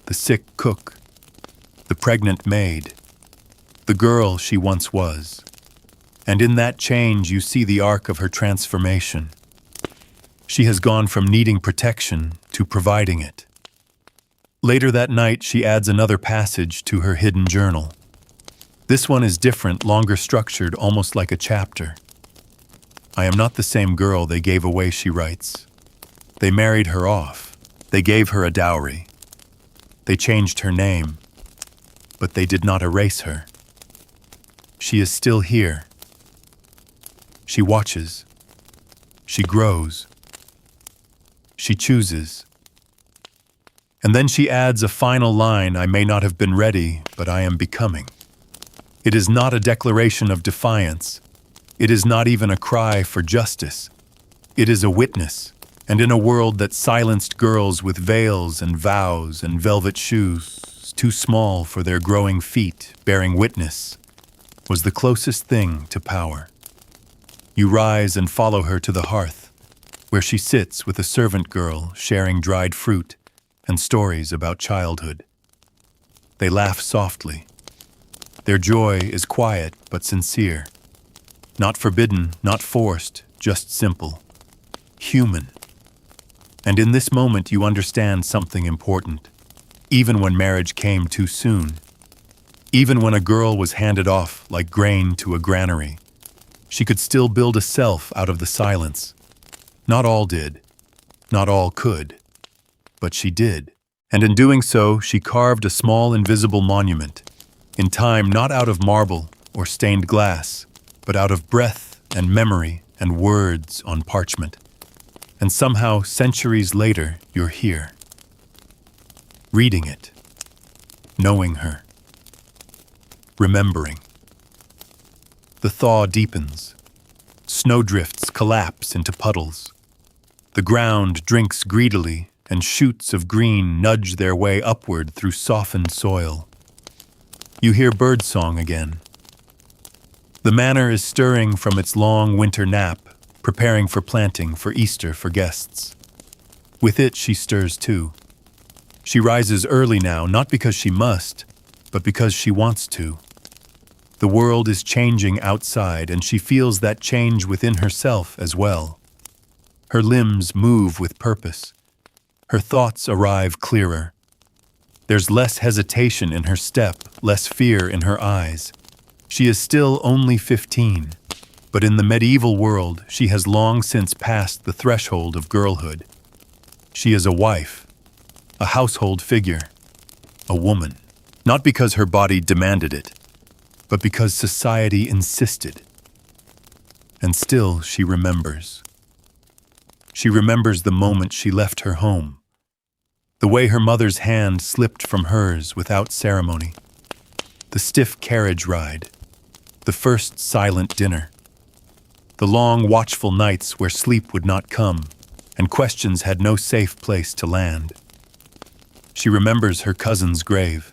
The sick cook, the pregnant maid, the girl she once was. And in that change you see the arc of her transformation. She has gone from needing protection to providing it. Later that night, she adds another passage to her hidden journal. This one is different, longer structured, almost like a chapter. I am not the same girl they gave away, she writes. They married her off. They gave her a dowry. They changed her name, but they did not erase her. She is still here. She watches. She grows. She chooses. And then she adds a final line: I may not have been ready, but I am becoming. It is not a declaration of defiance. It is not even a cry for justice. It is a witness, and in a world that silenced girls with veils and vows and velvet shoes, too small for their growing feet, bearing witness, was the closest thing to power. You rise and follow her to the hearth, where she sits with a servant girl sharing dried fruit and stories about childhood. They laugh softly. Their joy is quiet but sincere. Not forbidden, not forced, just simple. Human. And in this moment you understand something important. Even when marriage came too soon, even when a girl was handed off like grain to a granary, she could still build a self out of the silence. Not all did. Not all could. But she did. And in doing so, she carved a small invisible monument, in time not out of marble or stained glass, but out of breath and memory and words on parchment. And somehow, centuries later, you're here, reading it, knowing her, remembering. The thaw deepens. Snowdrifts collapse into puddles. The ground drinks greedily, and shoots of green nudge their way upward through softened soil. You hear birdsong again. The manor is stirring from its long winter nap, preparing for planting for Easter for guests. With it, she stirs too. She rises early now, not because she must, but because she wants to. The world is changing outside, and she feels that change within herself as well. Her limbs move with purpose. Her thoughts arrive clearer. There's less hesitation in her step, less fear in her eyes. She is still only 15, but in the medieval world, she has long since passed the threshold of girlhood. She is a wife, a household figure, a woman. Not because her body demanded it, but because society insisted. And still she remembers. She remembers the moment she left her home, the way her mother's hand slipped from hers without ceremony, the stiff carriage ride, the first silent dinner, the long watchful nights where sleep would not come and questions had no safe place to land. She remembers her cousin's grave,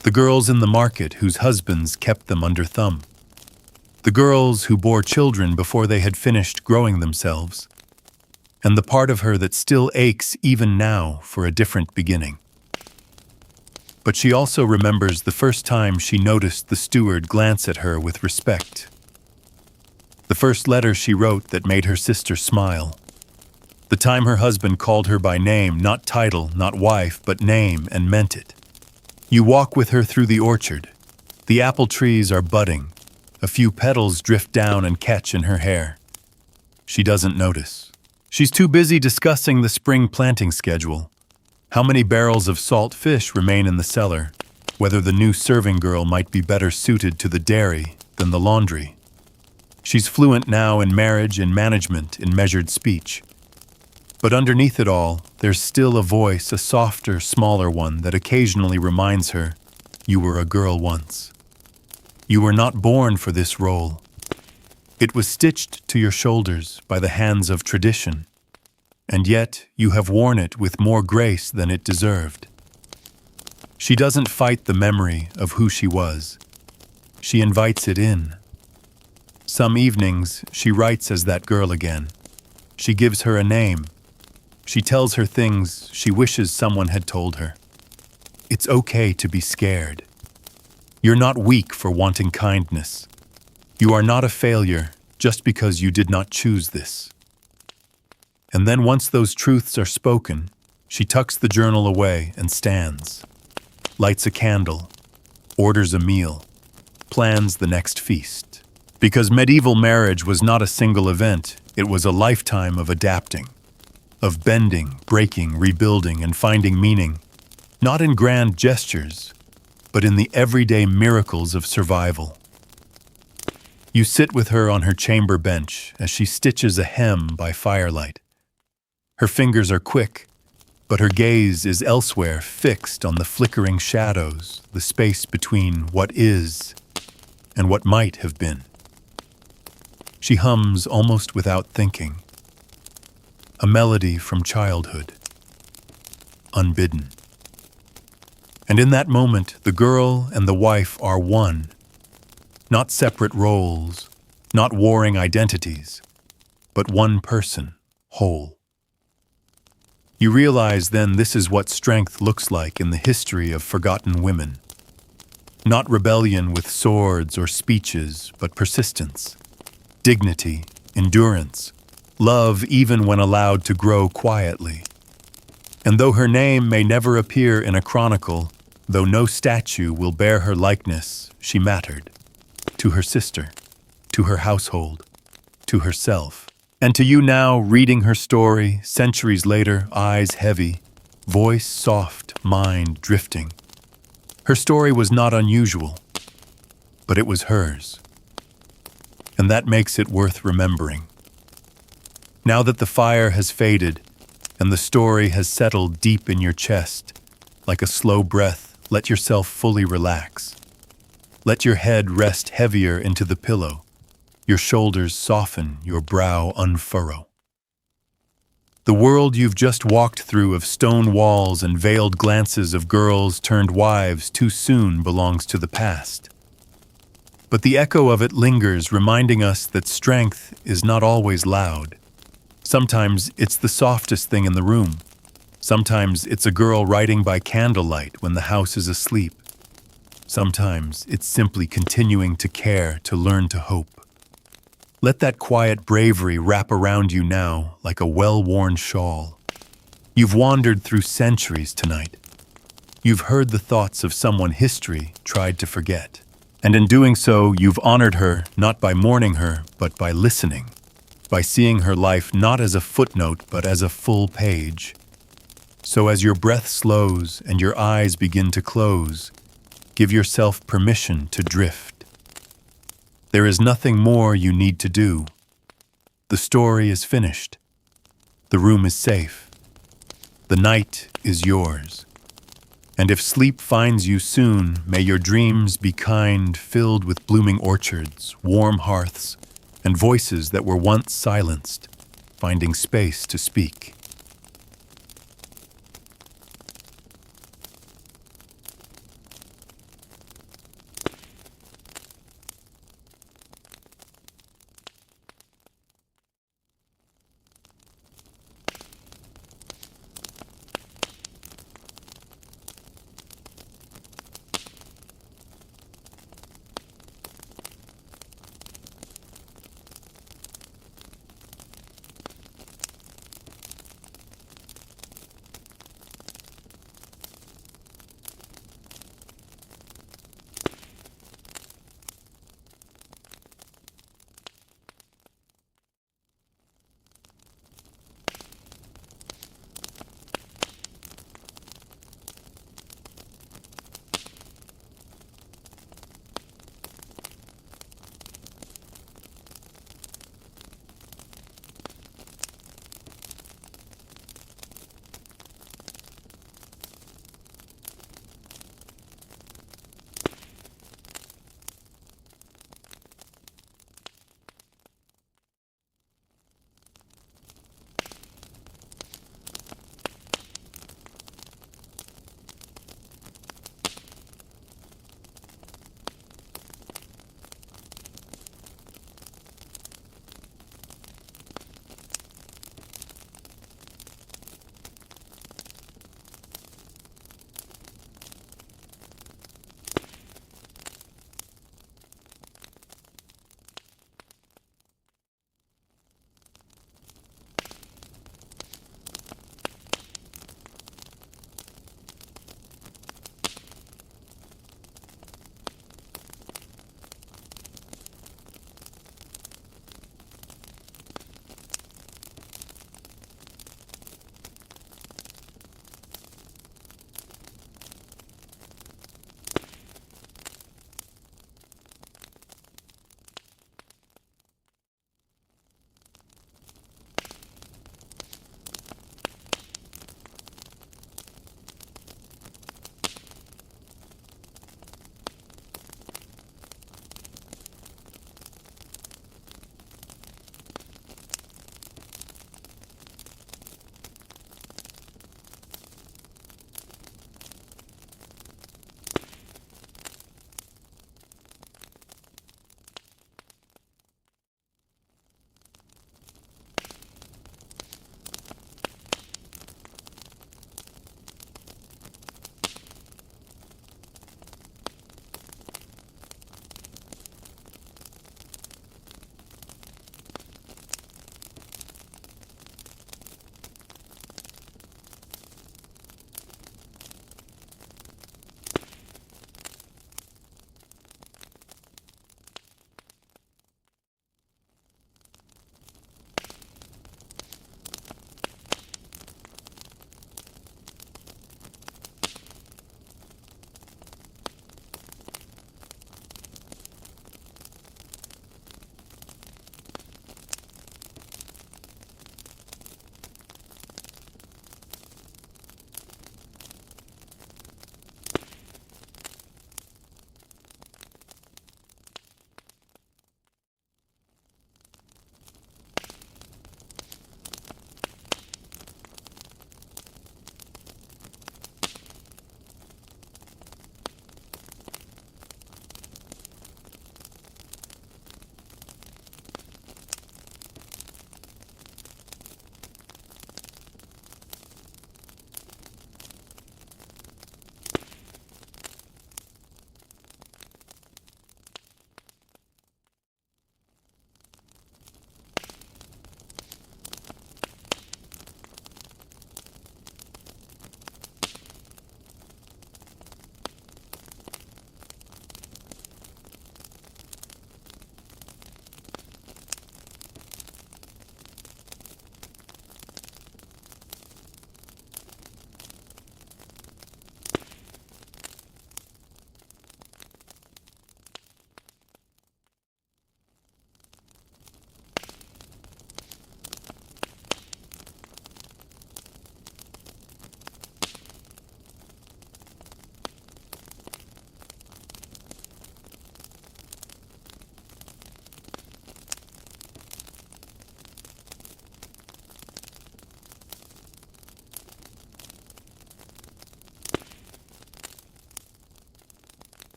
the girls in the market whose husbands kept them under thumb, the girls who bore children before they had finished growing themselves, and the part of her that still aches even now for a different beginning. But she also remembers the first time she noticed the steward glance at her with respect, the first letter she wrote that made her sister smile, the time her husband called her by name, not title, not wife, but name, and meant it. You walk with her through the orchard. The apple trees are budding. A few petals drift down and catch in her hair. She doesn't notice. She's too busy discussing the spring planting schedule, how many barrels of salt fish remain in the cellar, whether the new serving girl might be better suited to the dairy than the laundry. She's fluent now in marriage, in management, in measured speech. But underneath it all, there's still a voice, a softer, smaller one that occasionally reminds her, you were a girl once. You were not born for this role. It was stitched to your shoulders by the hands of tradition, and yet you have worn it with more grace than it deserved. She doesn't fight the memory of who she was. She invites it in. Some evenings, she writes as that girl again. She gives her a name. She tells her things she wishes someone had told her. It's okay to be scared. You're not weak for wanting kindness. You are not a failure just because you did not choose this. And then once those truths are spoken, she tucks the journal away and stands, lights a candle, orders a meal, plans the next feast. Because medieval marriage was not a single event, it was a lifetime of adapting, of bending, breaking, rebuilding, and finding meaning, not in grand gestures, but in the everyday miracles of survival. You sit with her on her chamber bench as she stitches a hem by firelight. Her fingers are quick, but her gaze is elsewhere, fixed on the flickering shadows, the space between what is and what might have been. She hums almost without thinking, a melody from childhood, unbidden. And in that moment, the girl and the wife are one, not separate roles, not warring identities, but one person, whole. You realize then this is what strength looks like in the history of forgotten women. Not rebellion with swords or speeches, but persistence, dignity, endurance, love even when allowed to grow quietly. And though her name may never appear in a chronicle, though no statue will bear her likeness, she mattered. To her sister, to her household, to herself. And to you now, reading her story, centuries later, eyes heavy, voice soft, mind drifting. Her story was not unusual, but it was hers. And that makes it worth remembering. Now that the fire has faded and the story has settled deep in your chest, like a slow breath, let yourself fully relax. Let your head rest heavier into the pillow, your shoulders soften, your brow unfurrow. The world you've just walked through of stone walls and veiled glances of girls turned wives too soon belongs to the past. But the echo of it lingers, reminding us that strength is not always loud. Sometimes it's the softest thing in the room. Sometimes it's a girl writing by candlelight when the house is asleep. Sometimes it's simply continuing to care, to learn to hope. Let that quiet bravery wrap around you now like a well-worn shawl. You've wandered through centuries tonight. You've heard the thoughts of someone history tried to forget. And in doing so, you've honored her not by mourning her, but by listening, by seeing her life not as a footnote, but as a full page. So as your breath slows and your eyes begin to close, give yourself permission to drift. There is nothing more you need to do. The story is finished. The room is safe. The night is yours. And if sleep finds you soon, may your dreams be kind, filled with blooming orchards, warm hearths, and voices that were once silenced, finding space to speak.